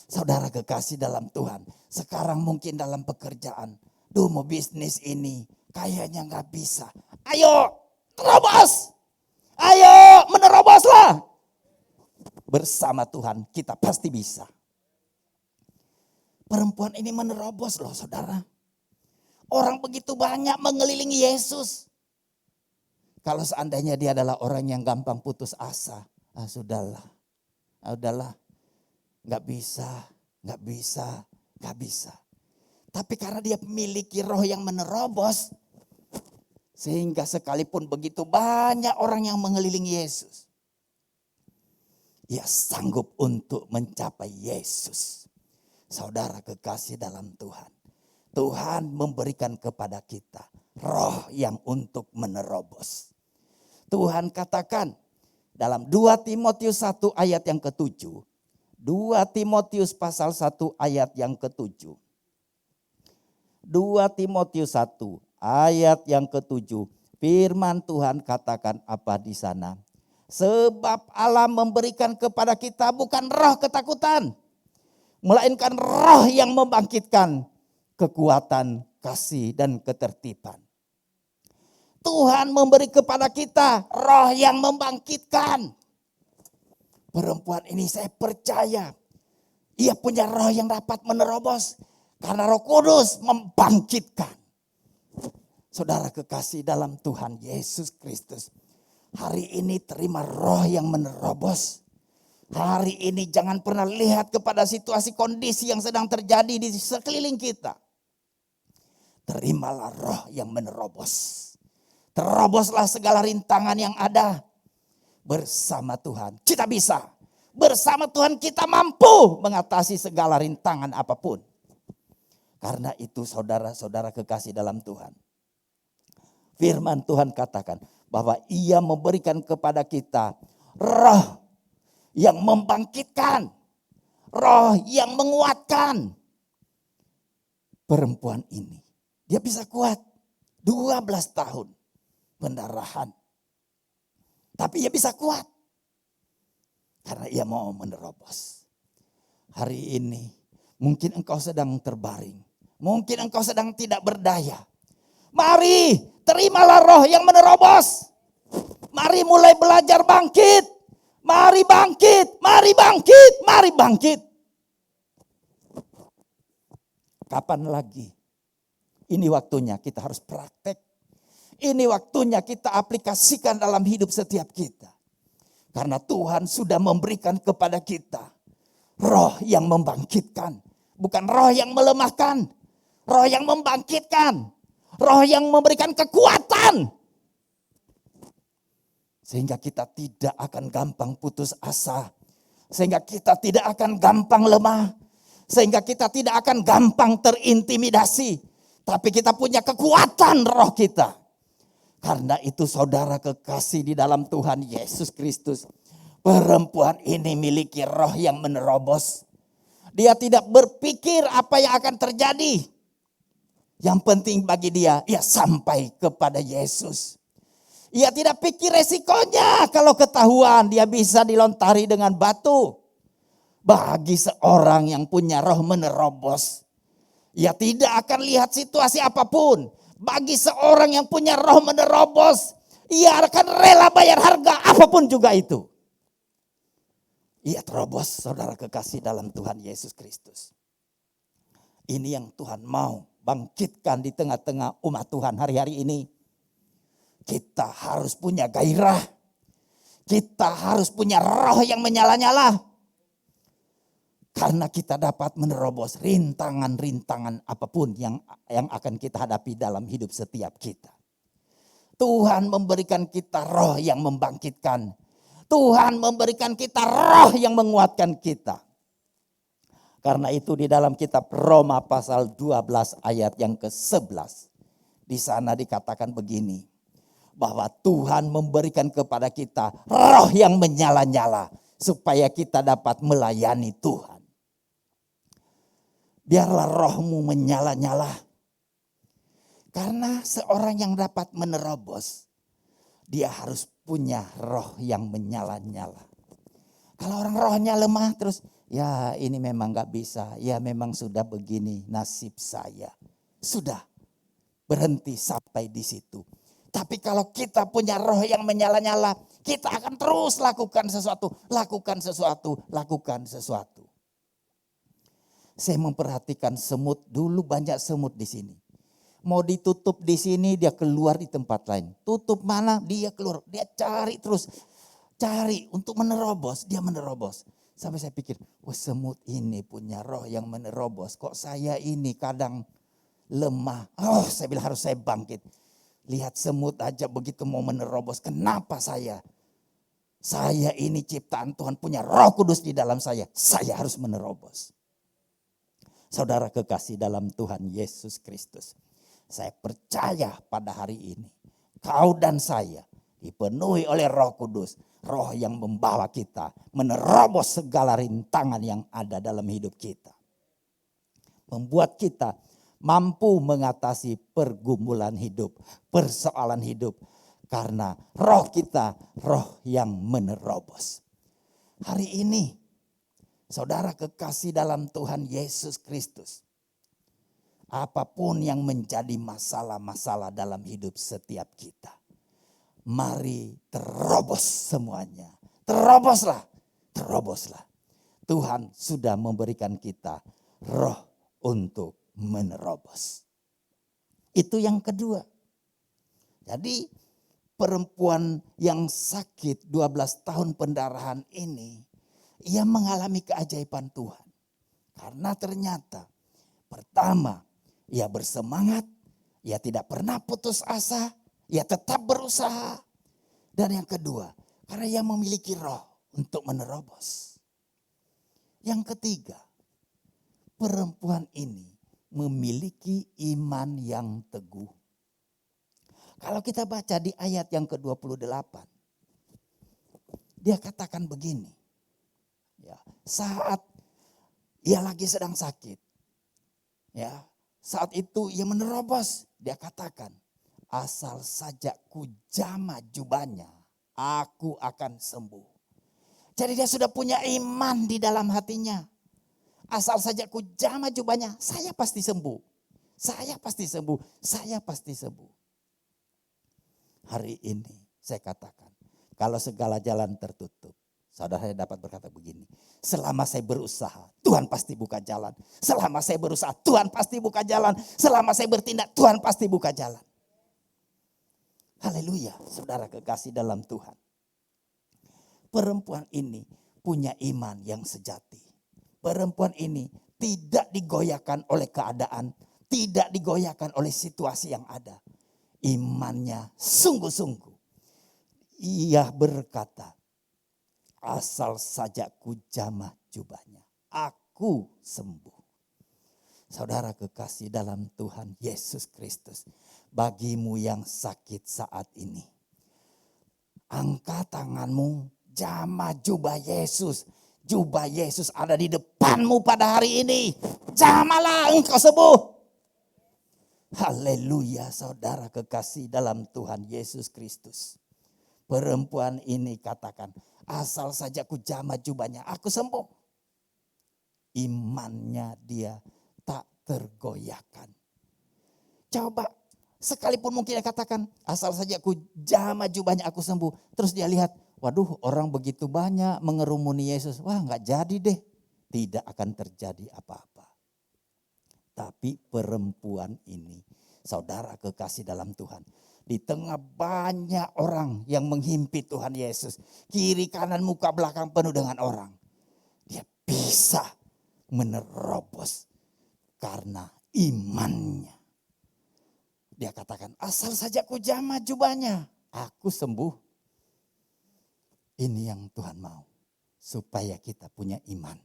Saudara kekasih dalam Tuhan. Sekarang mungkin dalam pekerjaan. Duh mau bisnis ini. Kayaknya gak bisa. Ayo terobos. Ayo meneroboslah. Bersama Tuhan kita pasti bisa. Perempuan ini menerobos loh saudara. Orang begitu banyak mengelilingi Yesus. Kalau seandainya dia adalah orang yang gampang putus asa. Sudahlah. Udahlah. Gak bisa. Tapi karena dia memiliki roh yang menerobos. Sehingga sekalipun begitu banyak orang yang mengelilingi Yesus. Ia sanggup untuk mencapai Yesus. Saudara kekasih dalam Tuhan. Tuhan memberikan kepada kita roh yang untuk menerobos. Tuhan katakan dalam 2 Timotius 1 ayat yang ke-7. 2 Timotius pasal 1 ayat yang ke-7. 2 Timotius 1 ayat yang ke-7. Firman Tuhan katakan apa di sana? Sebab Allah memberikan kepada kita bukan roh ketakutan. Melainkan roh yang membangkitkan kekuatan, kasih dan ketertiban. Tuhan memberi kepada kita roh yang membangkitkan. Perempuan ini saya percaya. Ia punya roh yang dapat menerobos. Karena Roh Kudus membangkitkan. Saudara kekasih dalam Tuhan Yesus Kristus. Hari ini terima roh yang menerobos. Hari ini jangan pernah lihat kepada situasi kondisi yang sedang terjadi di sekeliling kita. Terimalah roh yang menerobos. Teroboslah segala rintangan yang ada. Bersama Tuhan kita bisa. Bersama Tuhan kita mampu mengatasi segala rintangan apapun. Karena itu saudara-saudara kekasih dalam Tuhan. Firman Tuhan katakan bahwa Ia memberikan kepada kita roh yang membangkitkan, roh yang menguatkan. Perempuan ini, dia bisa kuat 12 tahun pendarahan. Tapi ia bisa kuat karena ia mau menerobos. Hari ini mungkin engkau sedang terbaring. Mungkin engkau sedang tidak berdaya. Mari terimalah roh yang menerobos. Mari mulai belajar bangkit. Mari bangkit, mari bangkit, mari bangkit. Kapan lagi? Ini waktunya kita harus praktek. Ini waktunya kita aplikasikan dalam hidup setiap kita. Karena Tuhan sudah memberikan kepada kita roh yang membangkitkan. Bukan roh yang melemahkan. Roh yang membangkitkan. Roh yang memberikan kekuatan. Sehingga kita tidak akan gampang putus asa. Sehingga kita tidak akan gampang lemah. Sehingga kita tidak akan gampang terintimidasi. Tapi kita punya kekuatan roh kita. Karena itu saudara kekasih di dalam Tuhan Yesus Kristus. Perempuan ini miliki roh yang menerobos. Dia tidak berpikir apa yang akan terjadi. Yang penting bagi dia, ia sampai kepada Yesus. Ia tidak pikir resikonya kalau ketahuan dia bisa dilontari dengan batu. Bagi seorang yang punya roh menerobos, ia tidak akan lihat situasi apapun. Bagi seorang yang punya roh menerobos, ia akan rela bayar harga apapun juga itu. Ia terobos, saudara kekasih dalam Tuhan Yesus Kristus. Ini yang Tuhan mau bangkitkan di tengah-tengah umat Tuhan hari-hari ini. Kita harus punya gairah. Kita harus punya roh yang menyala-nyala. Karena kita dapat menerobos rintangan-rintangan apapun yang akan kita hadapi dalam hidup setiap kita. Tuhan memberikan kita roh yang membangkitkan. Tuhan memberikan kita roh yang menguatkan kita. Karena itu di dalam kitab Roma pasal 12 ayat yang ke-11. Di sana dikatakan begini. Bahwa Tuhan memberikan kepada kita roh yang menyala-nyala. Supaya kita dapat melayani Tuhan. Biarlah rohmu menyala-nyala. Karena seorang yang dapat menerobos. Dia harus punya roh yang menyala-nyala. Kalau orang rohnya lemah terus. Ya ini memang gak bisa. Ya memang sudah begini nasib saya. Sudah berhenti sampai di situ. Tapi kalau kita punya roh yang menyala-nyala. Kita akan terus lakukan sesuatu. Lakukan sesuatu. Lakukan sesuatu. Saya memperhatikan semut. Dulu banyak semut di sini. Mau ditutup di sini dia keluar di tempat lain. Tutup mana dia keluar. Dia cari terus. Cari untuk menerobos. Dia menerobos. Sampai saya pikir, wah semut ini punya roh yang menerobos. Kok saya ini kadang lemah. Oh saya bilang harus saya bangkit. Lihat semut aja begitu mau menerobos. Kenapa saya? Saya ini ciptaan Tuhan punya roh kudus di dalam saya. Saya harus menerobos. Saudara kekasih dalam Tuhan Yesus Kristus. Saya percaya pada hari ini. Kau dan saya dipenuhi oleh roh kudus. Roh yang membawa kita menerobos segala rintangan yang ada dalam hidup kita. Membuat kita mampu mengatasi pergumulan hidup, persoalan hidup. Karena roh kita, roh yang menerobos. Hari ini, saudara kekasih dalam Tuhan Yesus Kristus. Apapun yang menjadi masalah-masalah dalam hidup setiap kita. Mari terobos semuanya. Teroboslah, teroboslah. Tuhan sudah memberikan kita roh untuk menerobos. Itu yang kedua. Jadi perempuan yang sakit 12 tahun pendarahan ini. Ia mengalami keajaiban Tuhan. Karena ternyata pertama ia bersemangat. Ia tidak pernah putus asa. Ia tetap berusaha. Dan yang kedua, karena ia memiliki roh untuk menerobos. Yang ketiga, perempuan ini memiliki iman yang teguh. Kalau kita baca di ayat yang ke-28, dia katakan begini. Ya, saat ia lagi sedang sakit, ya, saat itu ia menerobos, dia katakan, asal saja ku jama jubahnya, aku akan sembuh. Jadi dia sudah punya iman di dalam hatinya. Asal saja ku jama jubahnya, saya pasti sembuh. Saya pasti sembuh, saya pasti sembuh. Hari ini saya katakan, kalau segala jalan tertutup, saudara saya dapat berkata begini, selama saya berusaha, Tuhan pasti buka jalan. Selama saya berusaha, Tuhan pasti buka jalan. Selama saya bertindak, Tuhan pasti buka jalan. Haleluya, saudara kekasih dalam Tuhan. Perempuan ini punya iman yang sejati. Perempuan ini tidak digoyahkan oleh keadaan, tidak digoyahkan oleh situasi yang ada. Imannya sungguh-sungguh. Ia berkata, asal saja ku jamah jubahnya, aku sembuh. Saudara kekasih dalam Tuhan Yesus Kristus, bagimu yang sakit saat ini, angkat tanganmu, jamah jubah Yesus. Jubah Yesus ada di depanmu pada hari ini. Jamalah engkau sembuh. Haleluya, saudara kekasih dalam Tuhan Yesus Kristus. Perempuan ini katakan, asal saja ku jamah jubahnya, aku sembuh. Imannya dia tak tergoyahkan. Coba, sekalipun mungkin dia katakan, asal saja ku jamah jubahnya, aku sembuh. Terus dia lihat, waduh, orang begitu banyak mengerumuni Yesus. Wah, nggak jadi deh. Tidak akan terjadi apa-apa. Tapi perempuan ini, saudara kekasih dalam Tuhan, di tengah banyak orang yang menghimpit Tuhan Yesus, kiri kanan muka belakang penuh dengan orang, dia bisa menerobos karena imannya. Dia katakan, asal saja ku jamah jubahnya, aku sembuh. Ini yang Tuhan mau, supaya kita punya iman.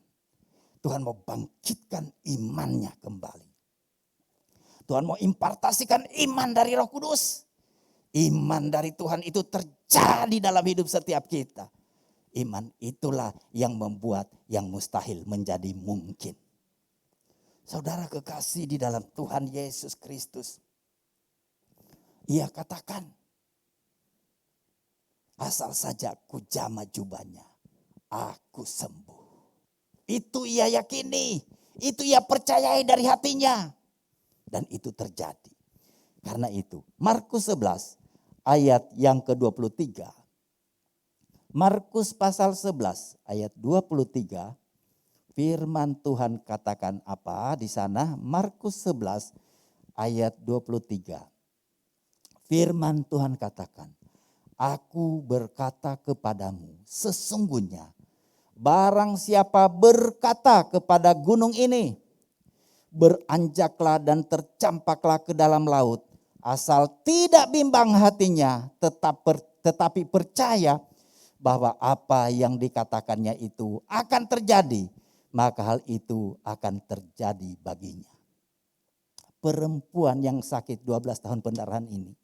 Tuhan mau bangkitkan imannya kembali. Tuhan mau impartasikan iman dari Roh Kudus. Iman dari Tuhan itu terjadi dalam hidup setiap kita. Iman itulah yang membuat yang mustahil menjadi mungkin. Saudara kekasih di dalam Tuhan Yesus Kristus. Ia katakan, asal saja ku jamah jubahnya, aku sembuh. Itu ia yakini, itu ia percayai dari hatinya. Dan itu terjadi. Karena itu, Markus 11 ayat yang ke-23. Markus pasal 11 ayat 23. Firman Tuhan katakan apa di sana? Markus 11 ayat 23. Firman Tuhan katakan, aku berkata kepadamu, sesungguhnya barang siapa berkata kepada gunung ini, beranjaklah dan tercampaklah ke dalam laut, asal tidak bimbang hatinya, tetapi percaya bahwa apa yang dikatakannya itu akan terjadi, maka hal itu akan terjadi baginya. Perempuan yang sakit 12 tahun pendarahan ini,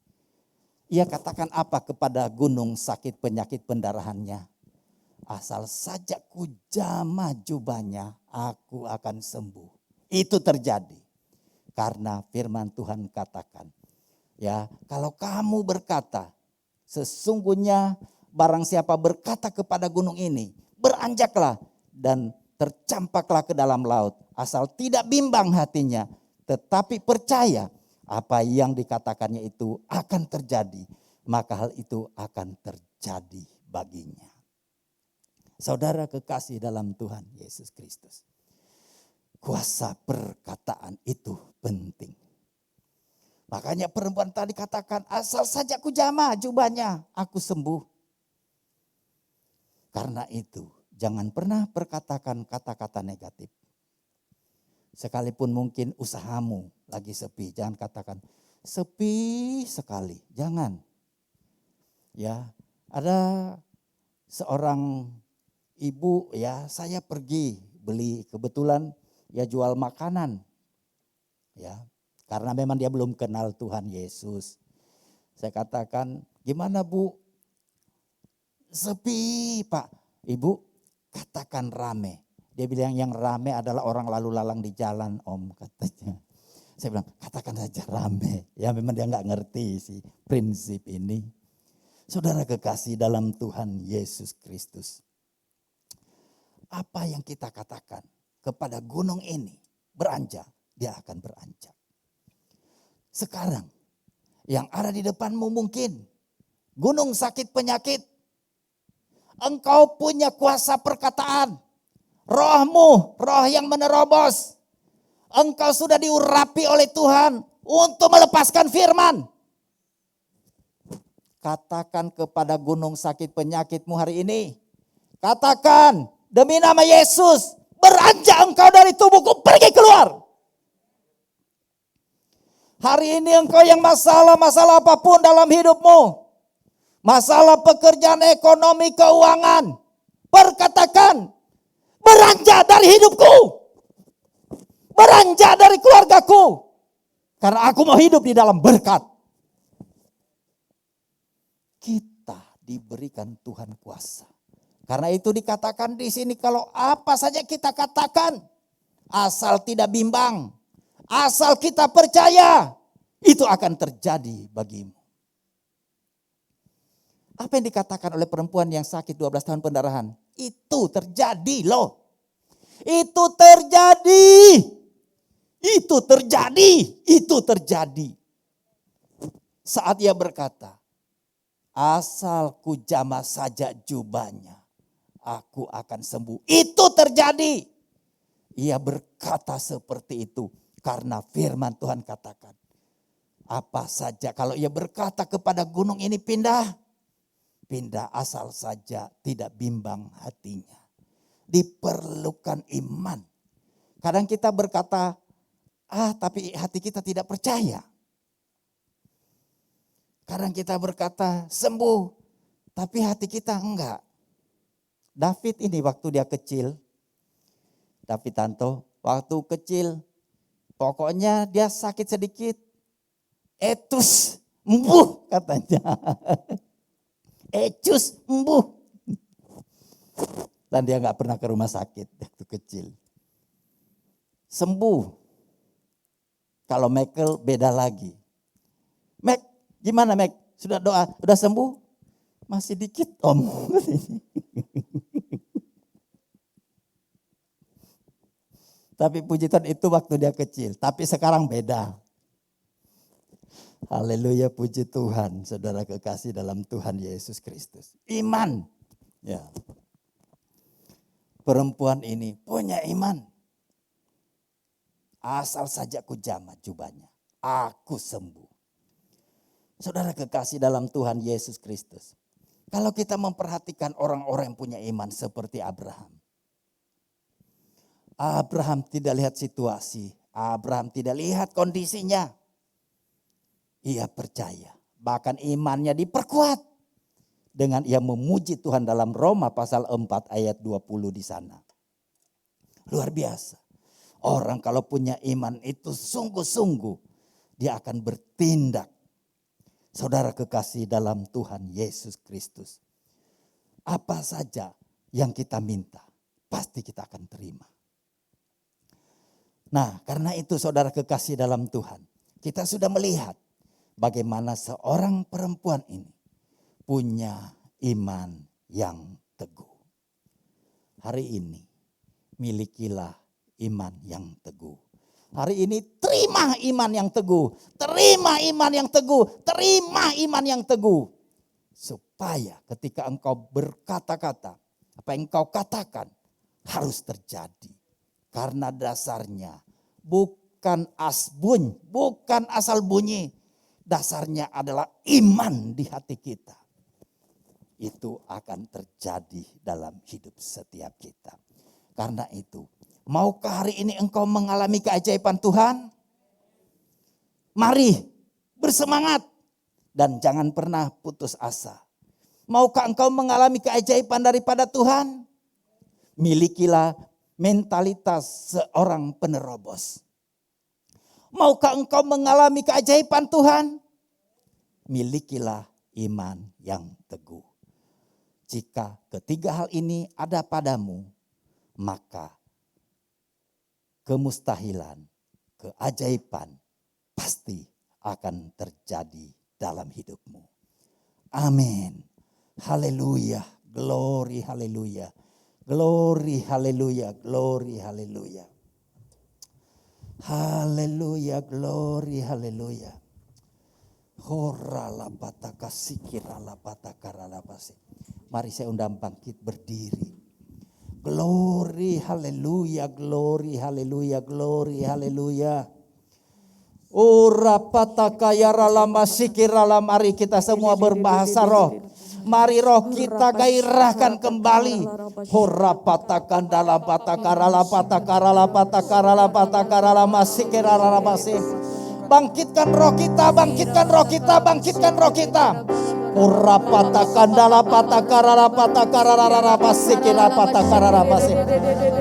ia katakan apa kepada gunung sakit penyakit pendarahannya? Asal saja ku jamah jubahnya, aku akan sembuh. Itu terjadi karena firman Tuhan katakan, ya, kalau kamu berkata, sesungguhnya barang siapa berkata kepada gunung ini, beranjaklah dan tercampaklah ke dalam laut, asal tidak bimbang hatinya, tetapi percaya apa yang dikatakannya itu akan terjadi, maka hal itu akan terjadi baginya. Saudara kekasih dalam Tuhan Yesus Kristus, kuasa perkataan itu penting. Makanya perempuan tadi katakan, asal saja ku jamah jubahnya, aku sembuh. Karena itu, jangan pernah perkatakan kata-kata negatif. Sekalipun mungkin usahamu lagi sepi, jangan katakan sepi sekali, jangan. Ya, ada seorang ibu, ya, saya pergi beli, kebetulan ya jual makanan. Ya, karena memang dia belum kenal Tuhan Yesus. Saya katakan, gimana Bu? Sepi Pak. Ibu, katakan rame. Dia bilang yang rame adalah orang lalu lalang di jalan Om, katanya. Saya bilang, katakan saja rame. Ya memang dia nggak ngerti sih prinsip ini. Saudara kekasih dalam Tuhan Yesus Kristus. Apa yang kita katakan kepada gunung ini beranjak, dia akan beranjak. Sekarang yang ada di depanmu mungkin gunung sakit penyakit. Engkau punya kuasa perkataan. Rohmu, roh yang menerobos. Engkau sudah diurapi oleh Tuhan untuk melepaskan firman. Katakan kepada gunung sakit penyakitmu hari ini. Katakan demi nama Yesus, beranjak engkau dari tubuhku, pergi keluar. Hari ini engkau yang masalah-masalah apapun dalam hidupmu. Masalah pekerjaan, ekonomi, keuangan. Perkatakan, beranjak dari hidupku. Beranjak dari keluargaku. Karena aku mau hidup di dalam berkat. Kita diberikan Tuhan kuasa. Karena itu dikatakan di sini kalau apa saja kita katakan. Asal tidak bimbang. Asal kita percaya. Itu akan terjadi bagimu. Apa yang dikatakan oleh perempuan yang sakit 12 tahun pendarahan? Itu terjadi loh. Itu terjadi. Itu terjadi. Itu terjadi. Saat ia berkata, asal ku jamah saja jubahnya, aku akan sembuh. Itu terjadi. Ia berkata seperti itu karena firman Tuhan katakan. Apa saja kalau ia berkata kepada gunung ini pindah. Pindah asal saja tidak bimbang hatinya. Diperlukan iman. Kadang kita berkata, tapi hati kita tidak percaya. Kadang kita berkata sembuh, tapi hati kita enggak. David ini waktu dia kecil, David Tanto, waktu kecil, pokoknya dia sakit sedikit, etus, embuh katanya. Ecus, embuh. Dan dia enggak pernah ke rumah sakit waktu kecil. Sembuh. Kalau Michael beda lagi. Mac, gimana Mac? Sudah doa, sudah sembuh? Masih dikit Om. Tapi puji Tuhan itu waktu dia kecil. Tapi sekarang beda. Haleluya, puji Tuhan. Saudara kekasih dalam Tuhan Yesus Kristus. Iman. Ya. Perempuan ini punya iman. Asal saja ku jamah jubahnya, aku sembuh. Saudara kekasih dalam Tuhan Yesus Kristus. Kalau kita memperhatikan orang-orang yang punya iman seperti Abraham. Abraham tidak lihat situasi. Abraham tidak lihat kondisinya. Ia percaya. Bahkan imannya diperkuat. Dengan ia memuji Tuhan dalam Roma pasal 4 ayat 20 di sana. Luar biasa. Orang kalau punya iman itu sungguh-sungguh dia akan bertindak. Saudara kekasih dalam Tuhan Yesus Kristus. Apa saja yang kita minta pasti kita akan terima. Nah, karena itu saudara kekasih dalam Tuhan. Kita sudah melihat bagaimana seorang perempuan ini punya iman yang teguh. Hari ini milikilah iman yang teguh. Hari ini terima iman yang teguh. Terima iman yang teguh. Terima iman yang teguh. Supaya ketika engkau berkata-kata, apa yang engkau katakan harus terjadi. Karena dasarnya bukan asbun, bukan asal bunyi. Dasarnya adalah iman di hati kita. Itu akan terjadi dalam hidup setiap kita. Karena itu, maukah hari ini engkau mengalami keajaiban Tuhan? Mari bersemangat dan jangan pernah putus asa. Maukah engkau mengalami keajaiban daripada Tuhan? Milikilah mentalitas seorang penerobos. Maukah engkau mengalami keajaiban Tuhan? Milikilah iman yang teguh. Jika ketiga hal ini ada padamu, maka kemustahilan, keajaiban pasti akan terjadi dalam hidupmu. Amin. Haleluya. Glory, haleluya. Glory, haleluya. Glory, haleluya. Haleluya, glory, haleluya. Horala pataka sikirala pataka ralapasi. Mari saya undang bangkit berdiri. Glory, haleluya, glory, haleluya, glory, haleluya. Ora pataka yaralama sikirala, mari kita semua berbahasa roh. Mari roh kita gairahkan kembali. Hora patakan dalam patakarala patakarala patakarala patakarala masikirala masih. Bangkitkan roh kita, bangkitkan roh kita, bangkitkan roh kita. Ora patakan dalam patakarala patakarala masikirala patakarala masih.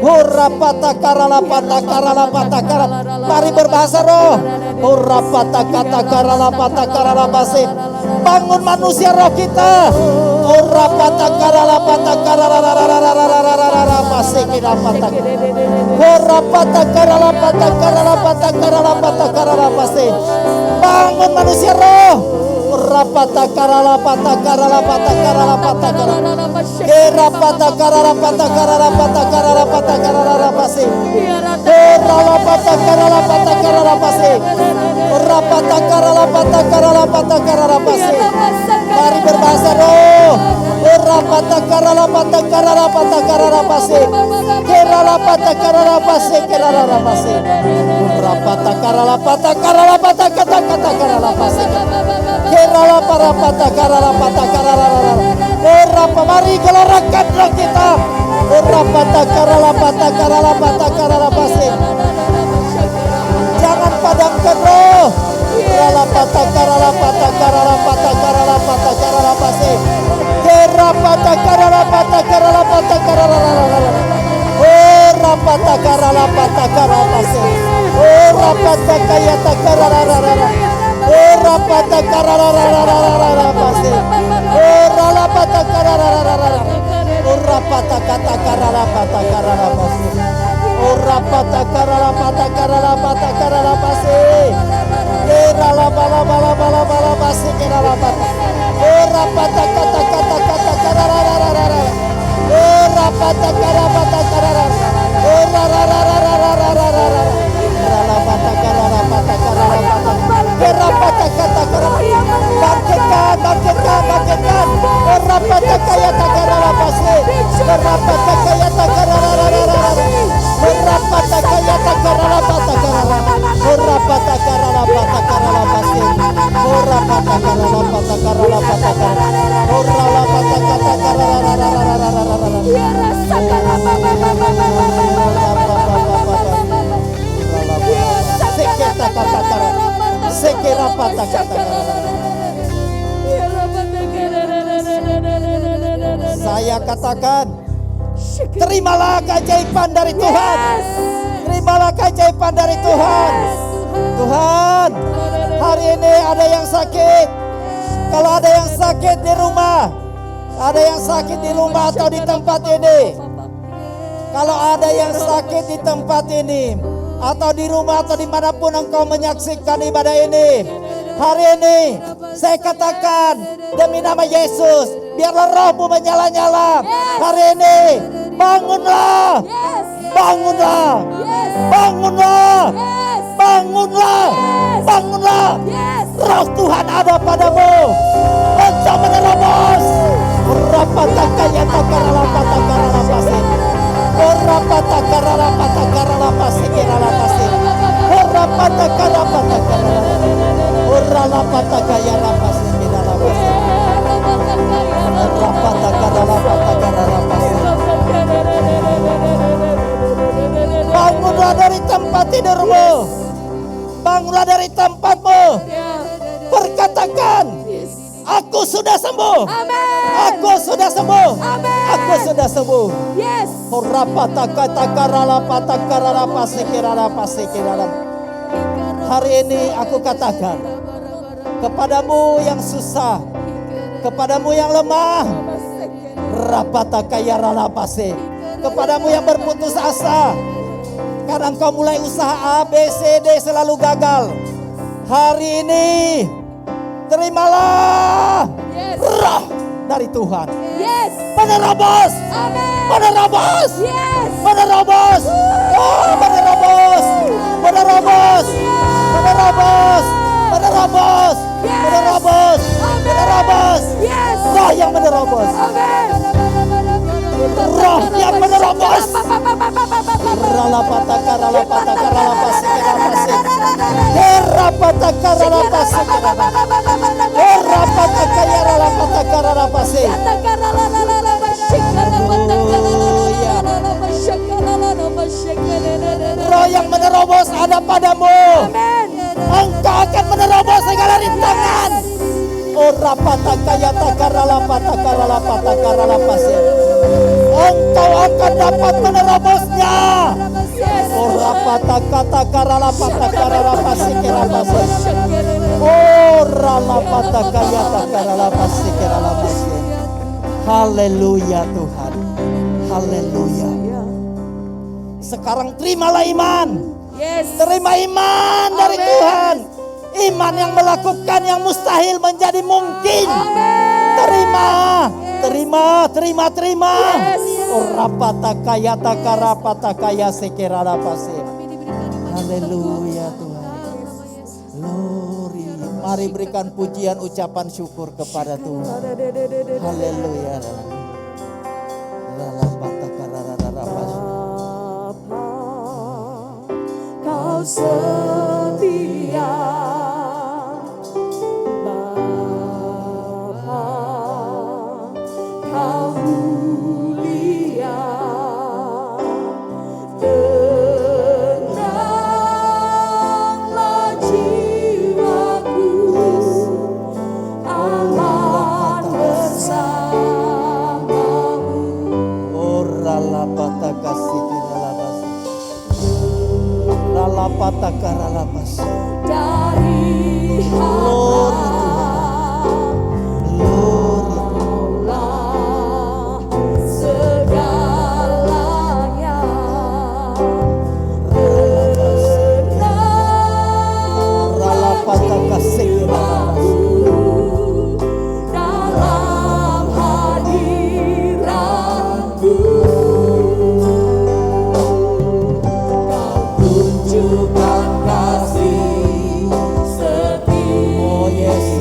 Ora patakarala patakarala patakarala. Mari berbahasa roh. Ora patakarala patakarala masih. Bangun manusia roh kita. Ora patakarala patakarala masikirala patakarala. Ora patakarala patakarala patakarala patakarala masih. Bangun manusia roh. Ora patakarala patakarala patakarala patakarala. Kera patakarala patakarala patakarala patakarala masih. Ora patakarala patakarala masih. Ora patakarala patakarala patakarala masih. Mari berbahasa roh. Ora patakarala patakarala patakarala masih. Kera patakarala masih. Kera masih. Ora patakarala patakarala patakarala masih. Kerala para patakarala patakarala. Ora mari gelarakan roh kita. Ora patakarala patakarala patakarala masih. Jangan padamkan roh. Kerala patakarala patakarala patakarala patakarala masih. Kera patakarala patakarala patakarala. Ora patakarala patakarala masih. Ora patakaya takarala. Ora patakarala masih. Ora la patakarala. Ora patakakarala patakarala masih. Ora patakarala patakarala patakarala masih. Kera la bala bala bala bala masih kera la pata. Ora patakakarala. Ora patakarala patakarala. Ora la patakarala patakarala. Kera patakarala. Bangkitkan, bangkitkan, bangkitkan. Ora patakaya takarala masih. Ora patakaya takarala. Ora patakaya takarala patakarala. Ora patakarala patakarala masih. Ora patakarala patakarala patakarala. Ora la patakakarala. Ya rasakan Sekera patakarala. Saya katakan, terimalah keajaiban dari Tuhan. Terimalah keajaiban dari Tuhan. Tuhan, hari ini ada yang sakit. Kalau ada yang sakit di rumah, ada yang sakit di rumah atau di tempat ini. Kalau ada yang sakit di tempat ini, atau di rumah atau dimanapun engkau menyaksikan ibadah ini, hari ini saya katakan demi nama Yesus, biarlah rohmu menyala-nyala. Hari ini bangunlah, bangunlah, bangunlah, bangunlah, bangunlah. Roh Tuhan ada padamu untuk menerobos. Rapatakaya takarala patakarala pasir. Rapatakara patakarala pasir kirala pasir. Rapatakara patakarala. Rapatakaya pasir kirala pasir. Rapatakara patakarala pasir. Bangunlah dari tempat tidurmu. Bangunlah dari tempatmu. Perkatakan, aku sudah sembuh. Aku sudah sembuh. Aku sudah sembuh. Yes. Horapataka takarala patakarala pasikirala pasikirala. hari ini aku katakan, kepadamu yang susah, kepadamu yang lemah, rapata kaya ralapase, kepadamu yang berputus asa, karena engkau mulai usaha A, B, C, D selalu gagal. Hari ini terimalah roh dari Tuhan. Yes. Menerobos, Amin. menerobos, Yes. menerobos, oh menerobos, menerobos, menerobos, menerobos, menerobos, menerobos. Yes. Roh yang menerobos, Amin. roh yang menerobos. Ralapataka, ralapataka, ralapase, kerapase. Herapataka, ralapase, kerapase. Herapataka, ya ralapataka, ralapase. Roh yang menerobos ada padamu. Engkau akan menerobos segala rintangan. Oh rapataka, ya takara, lapataka, ralapataka, ralapase. Engkau akan dapat menerobosnya. Oh rapataka, takara, lapataka, ralapase, kerapase. Oh ralapataka, ya takara, lapase, kerapase. Haleluya Tuhan. Haleluya. Sekarang terimalah iman. Yes. Terima iman dari Amen. Tuhan. Iman yang melakukan yang mustahil menjadi mungkin. Terima, terima, terima, terima. Yes. Oh rapataka ya takarapataka ya sekerarapase. Haleluya Tuhan. Glory. Mari berikan pujian ucapan syukur kepada Tuhan. Haleluya. Ralapataka rarararapase. Kau setia, Bapa, Kau mulia, tenanglah jiwaku, aman bersamamu. Oh ralapataka sikiralabase. Ralapataka ralabase. Dari Kaulah segalanya, Ralapataka sikiralabase. dalam hadiratku. Kau tunjukkan kasih setia. Oh yes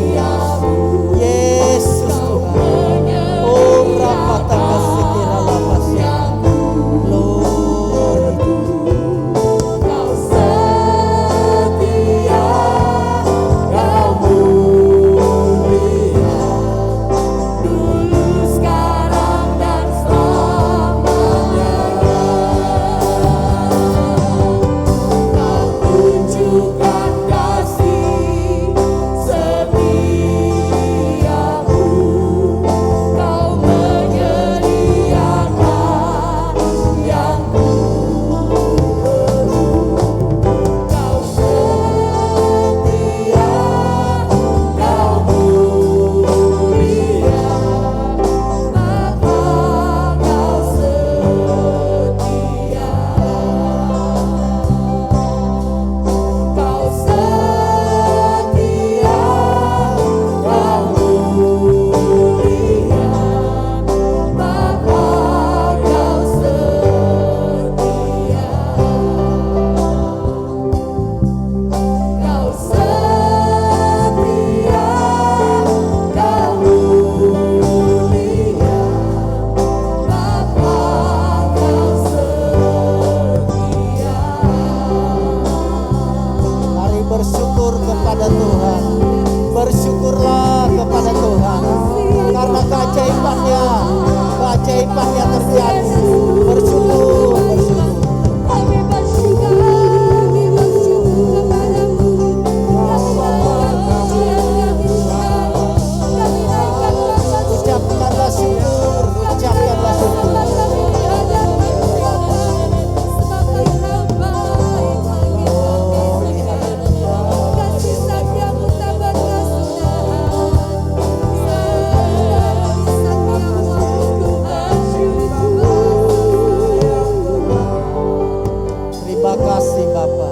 Terima kasih Bapa.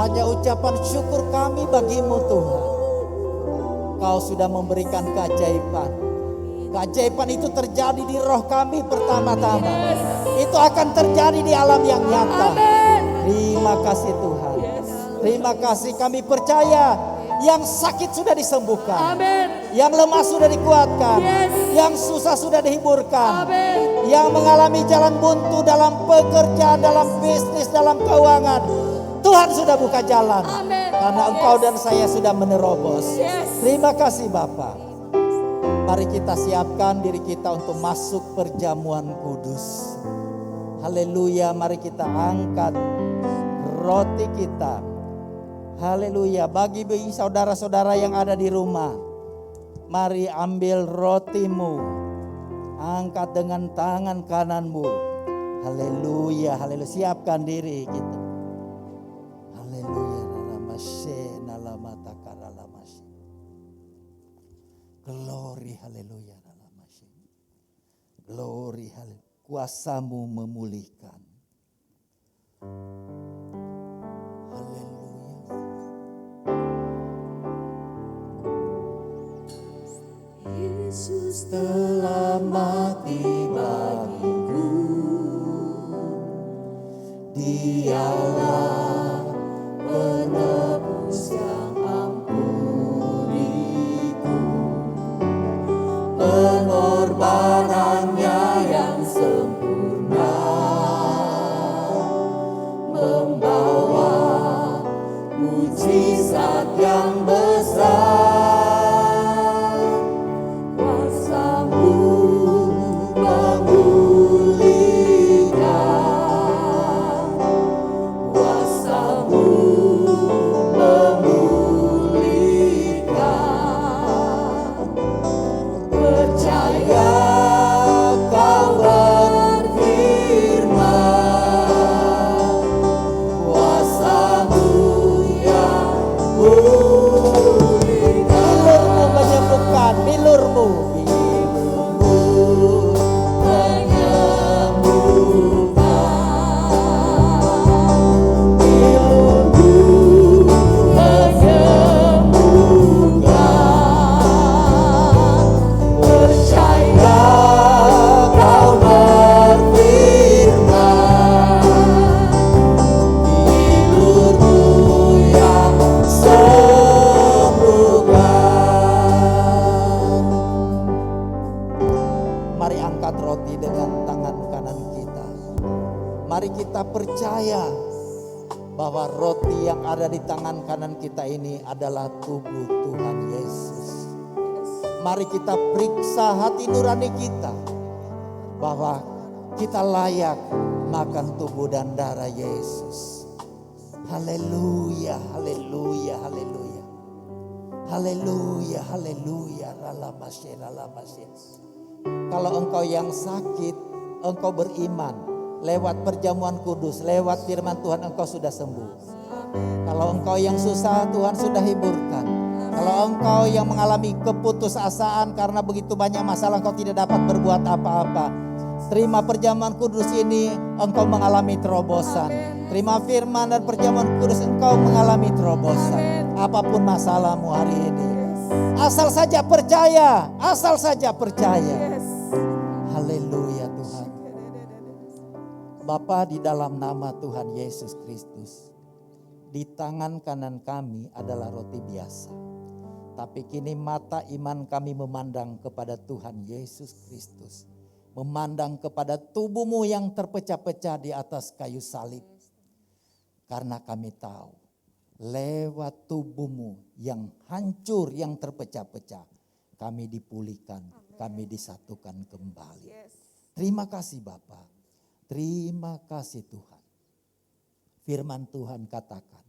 Hanya ucapan syukur kami bagimu Tuhan. Kau sudah memberikan keajaiban. Keajaiban itu terjadi di roh kami pertama-tama. Itu akan terjadi di alam yang nyata. Terima kasih Tuhan. Terima kasih, kami percaya yang sakit sudah disembuhkan. Yang lemah sudah dikuatkan. Yang susah sudah dihiburkan. Yang mengalami jalan buntu dalam pekerjaan, dalam bisnis, dalam keuangan, Tuhan sudah buka jalan. Karena engkau dan saya sudah menerobos. Terima kasih Bapa. Mari kita siapkan diri kita untuk masuk perjamuan kudus. Haleluya, mari kita angkat roti kita. Haleluya, bagi saudara-saudara yang ada di rumah, mari ambil rotimu, angkat dengan tangan kananmu. Haleluya, haleluya, siapkan diri kita. Haleluya, glory, haleluya, glory, haleluya. Kuasamu memulihkan. Haleluya. Yesus telah mati bagiku. Dialah penebus yang ampuniku. Pengorbanannya yang sempurna membawa mujizat yang besar. Kuasamu memulihkan. Kuasamu memulihkan. Percaya kau berfirman, kuasamu yang pulihkan. Bilurmu menyembuhkan, bilurmu menyembuhkan. Bilurmu menyembuhkan. Percaya kau berfirman, bilurmu yang sembuhkan. Mari angkat roti dengan tangan kanan kita. Mari kita percaya bahwa roti yang ada di tangan kanan kita ini adalah tubuh Tuhan Yesus. Mari kita periksa hati nurani kita bahwa kita layak makan tubuh dan darah Yesus. Haleluya, haleluya, haleluya. Haleluya, haleluya. Kalau engkau yang sakit, engkau beriman, lewat perjamuan kudus, lewat firman Tuhan engkau sudah sembuh. Kalau engkau yang susah, Tuhan sudah hiburkan. Kalau engkau yang mengalami keputusasaan karena begitu banyak masalah engkau tidak dapat berbuat apa-apa, terima perjamuan kudus ini, engkau mengalami terobosan. Terima firman dan perjamuan kudus, engkau mengalami terobosan. Apapun masalahmu hari ini, asal saja percaya, asal saja percaya. Haleluya Tuhan. Bapa, di dalam nama Tuhan Yesus Kristus, di tangan kanan kami adalah roti biasa. Tapi kini mata iman kami memandang kepada Tuhan Yesus Kristus. Memandang kepada tubuh-Mu yang terpecah-pecah di atas kayu salib. Karena kami tahu lewat tubuh-Mu yang hancur, yang terpecah-pecah, kami dipulihkan, kami disatukan kembali. Terima kasih Bapa. Terima kasih Tuhan. Firman Tuhan katakan,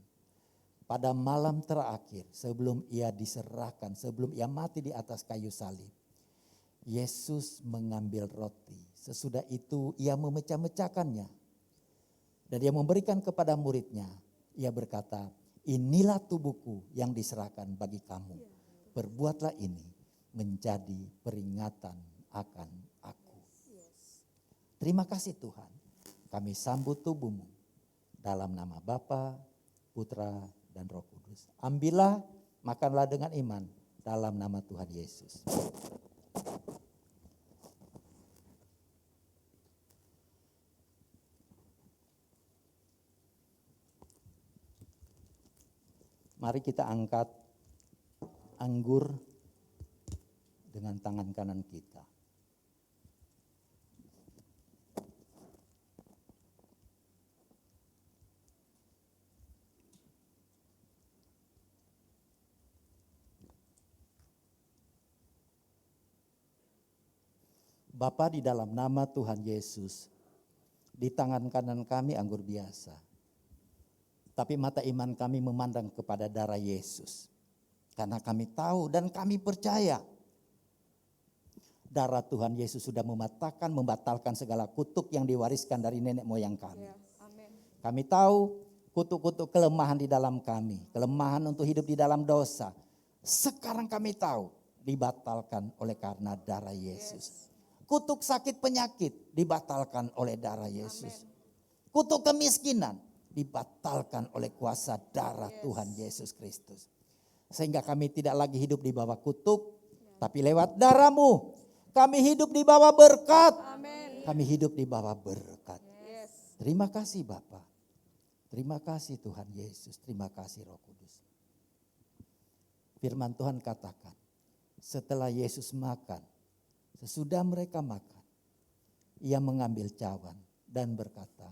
pada malam terakhir sebelum ia diserahkan, sebelum ia mati di atas kayu salib, Yesus mengambil roti. Sesudah itu ia memecah-mecahkannya. Dan dia memberikan kepada muridnya. Ia berkata, inilah tubuhku yang diserahkan bagi kamu. Perbuatlah ini menjadi peringatan akan aku. Terima kasih Tuhan. Kami sambut tubuh-Mu. dalam nama Bapa, Putra, dan Roh Kudus. Ambillah, makanlah dengan iman dalam nama Tuhan Yesus. Mari kita angkat anggur dengan tangan kanan kita. Bapa, di dalam nama Tuhan Yesus, di tangan kanan kami anggur biasa. Tapi mata iman kami memandang kepada darah Yesus. Karena kami tahu dan kami percaya darah Tuhan Yesus sudah membatalkan segala kutuk yang diwariskan dari nenek moyang kami. Kami tahu kutuk-kutuk kelemahan di dalam kami. Kelemahan untuk hidup di dalam dosa. Sekarang kami tahu dibatalkan oleh karena darah Yesus. Kutuk sakit penyakit dibatalkan oleh darah Yesus. Kutuk kemiskinan dibatalkan oleh kuasa darah Tuhan Yesus Kristus. Sehingga kami tidak lagi hidup di bawah kutuk, tapi lewat darah-Mu kami hidup di bawah berkat. Kami hidup di bawah berkat. Terima kasih Bapa. Terima kasih Tuhan Yesus. Terima kasih Roh Kudus. Firman Tuhan katakan, setelah Yesus makan, sesudah mereka makan, Ia mengambil cawan dan berkata,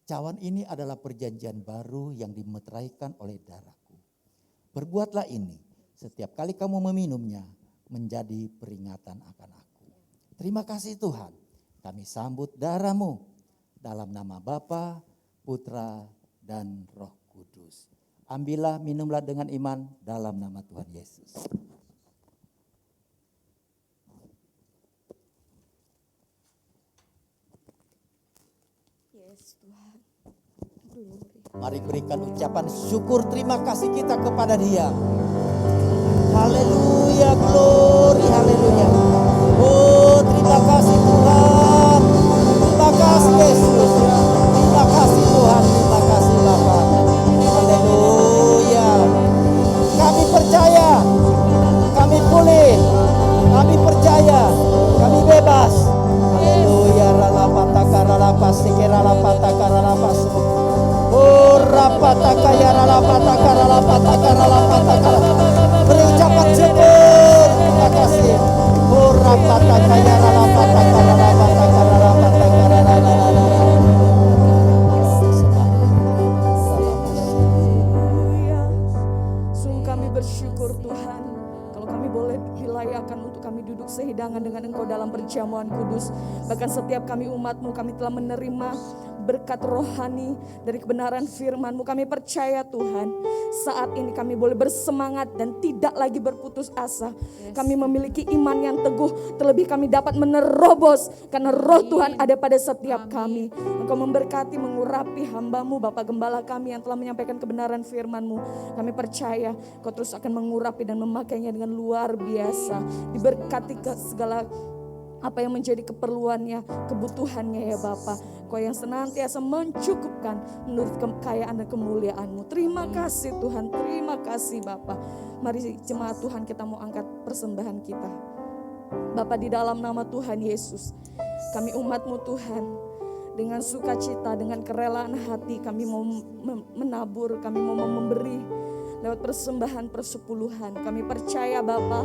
cawan ini adalah perjanjian baru yang dimeteraikan oleh darahku. Perbuatlah ini setiap kali kamu meminumnya menjadi peringatan akan aku. Terima kasih Tuhan, kami sambut darah-Mu dalam nama Bapa, Putra, dan Roh Kudus. Ambillah, minumlah dengan iman dalam nama Tuhan Yesus. Mari berikan ucapan syukur terima kasih kita kepada Dia. Haleluya, glory, haleluya. Oh, terima kasih Tuhan. Terima kasih Yesus. Terima kasih Tuhan. Terima kasih Bapa. Haleluya. Kami percaya. Kami pulih. Kami percaya. Kami bebas. Haleluya. Ralapataka ralapasike ralapataka ralapasu. Oh, rapataka ya ralapataka ralapataka ralapataka. Beri ucapan syukur. Terima kasih. Oh, rapataka ya ralapataka ralapataka ralapataka ralapataka. Sungguh kami bersyukur Tuhan. Kalau kami boleh dilayakkan untuk kami duduk sehidangan dengan Engkau dalam perjamuan kudus. Bahkan setiap kami umat-Mu, kami telah menerima berkat rohani dari kebenaran firman-Mu. Kami percaya Tuhan, saat ini kami boleh bersemangat dan tidak lagi berputus asa. Kami memiliki iman yang teguh, terlebih kami dapat menerobos karena roh Tuhan ada pada setiap kami. Engkau memberkati, mengurapi hamba-Mu, Bapak Gembala kami yang telah menyampaikan kebenaran firman-Mu. Kami percaya Kau terus akan mengurapi dan memakainya dengan luar biasa. Diberkati ke segala apa yang menjadi keperluannya, kebutuhannya ya Bapa. Kau yang senantiasa mencukupkan menurut kekayaan dan kemuliaan-Mu. Terima kasih Tuhan, terima kasih Bapa. Mari jemaat Tuhan, kita mau angkat persembahan kita. Bapa, di dalam nama Tuhan Yesus, kami umat-Mu Tuhan, dengan sukacita, dengan kerelaan hati kami mau menabur, kami mau memberi lewat persembahan persepuluhan. Kami percaya Bapa,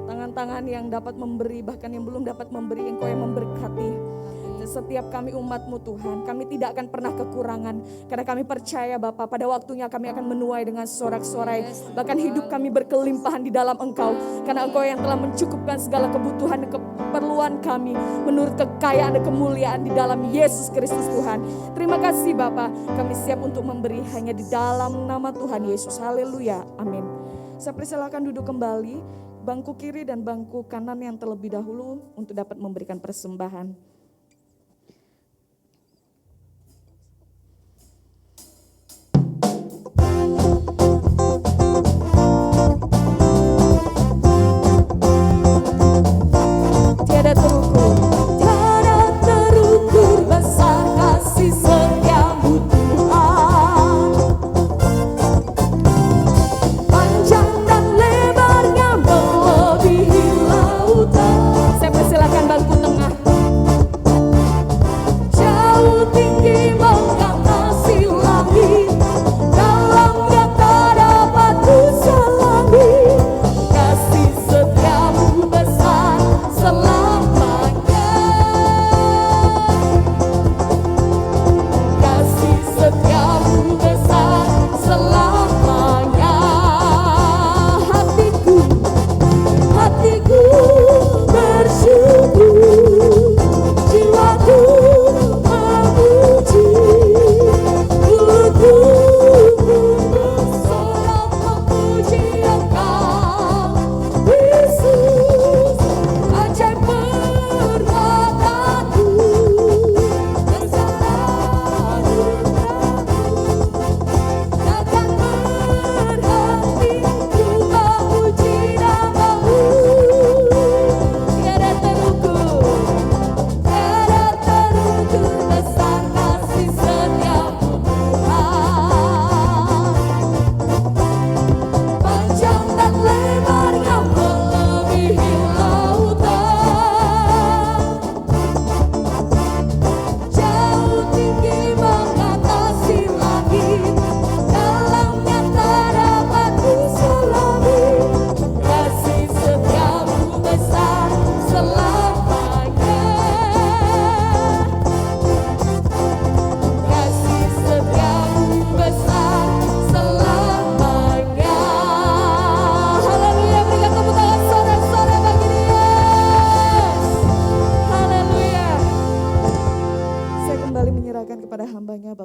tangan-tangan yang dapat memberi, bahkan yang belum dapat memberi, Engkau yang memberkati. Dan setiap kami umat-Mu Tuhan, kami tidak akan pernah kekurangan. Karena kami percaya Bapa, pada waktunya kami akan menuai dengan sorak-sorai. Bahkan hidup kami berkelimpahan di dalam Engkau. Karena Engkau yang telah mencukupkan segala kebutuhan dan keperluan kami menurut kekayaan dan kemuliaan di dalam Yesus Kristus Tuhan. Terima kasih Bapa, kami siap untuk memberi hanya di dalam nama Tuhan Yesus. Haleluya, amin. Saya persilakan duduk kembali. Bangku kiri dan bangku kanan yang terlebih dahulu untuk dapat memberikan persembahan. Tiada terukur besar kasih setiamu Tuhan.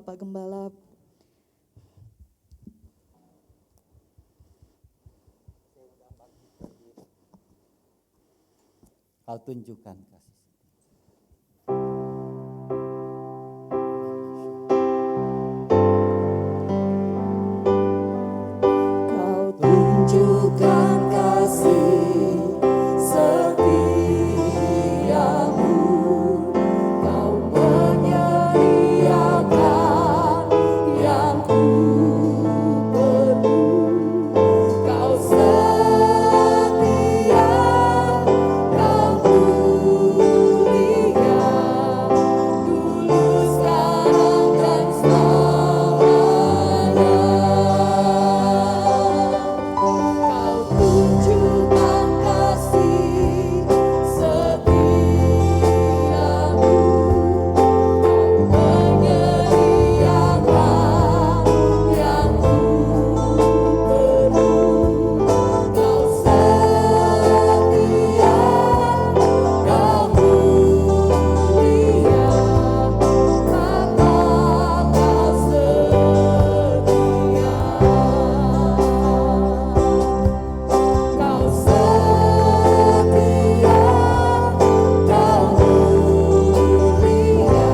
Bapak Gembala. Kau tunjukkan kasih. Kau tunjukkan kasih setiamu, Kau menyediakan yang ku perlu. Kau setia, Kau mulia, dulu sekarang dan selamanya. Kau tunjukkan kasih setiamu, Kau menyediakan yang ku perlu. Kau setia, Kau mulia, Bapa Kau setia. Kau setia, Kau mulia,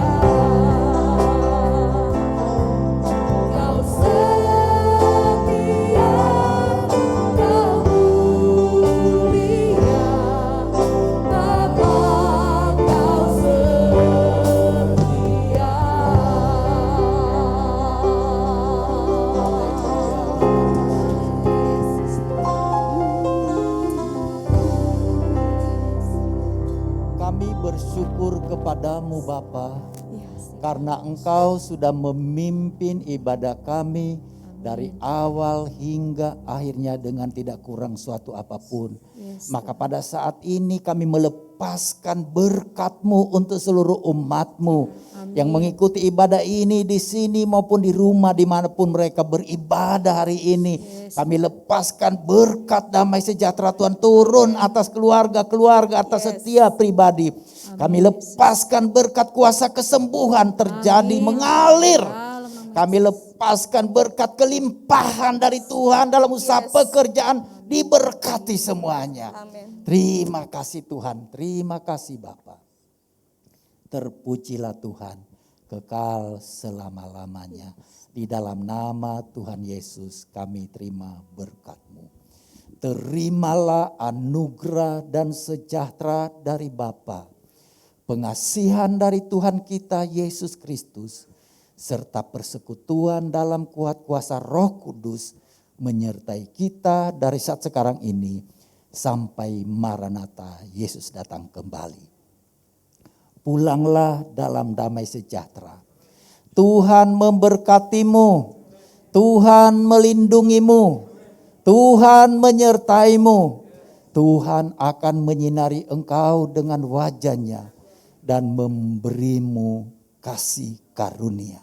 Bapa Kau setia. Kau setia, Kau mulia, Bapa Kau Kami bersyukur kepadamu Bapa, karena Engkau sudah memimpin ibadah kami dari awal hingga akhirnya dengan tidak kurang suatu apapun. Maka pada saat ini kami melepaskan berkat-Mu untuk seluruh umat-Mu yang mengikuti ibadah ini di sini maupun di rumah dimanapun mereka beribadah hari ini. Kami lepaskan berkat damai sejahtera Tuhan turun atas keluarga-keluarga, atas setiap pribadi. Kami lepaskan berkat kuasa kesembuhan terjadi mengalir. Kami lepaskan berkat kelimpahan dari Tuhan dalam usaha pekerjaan, diberkati semuanya. Terima kasih Tuhan, terima kasih Bapa. Terpujilah Tuhan kekal selama-lamanya. Di dalam nama Tuhan Yesus kami terima berkat-Mu. Terimalah anugerah dan sejahtera dari Bapa, pengasihan dari Tuhan kita Yesus Kristus, serta persekutuan dalam kuat kuasa Roh Kudus menyertai kita dari saat sekarang ini sampai Maranatha Yesus datang kembali. Pulanglah dalam damai sejahtera. Tuhan memberkatimu, Tuhan melindungimu, Tuhan menyertaimu. Tuhan akan menyinari engkau dengan wajah-Nya dan memberimu kasih karunia.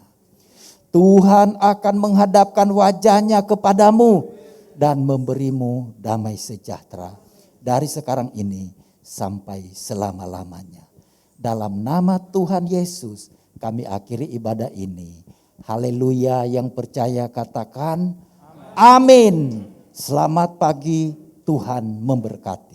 Tuhan akan menghadapkan wajah-Nya kepadamu dan memberimu damai sejahtera dari sekarang ini sampai selama-lamanya. Dalam nama Tuhan Yesus kami akhiri ibadah ini. Haleluya, yang percaya katakan amin. Selamat pagi, Tuhan memberkati.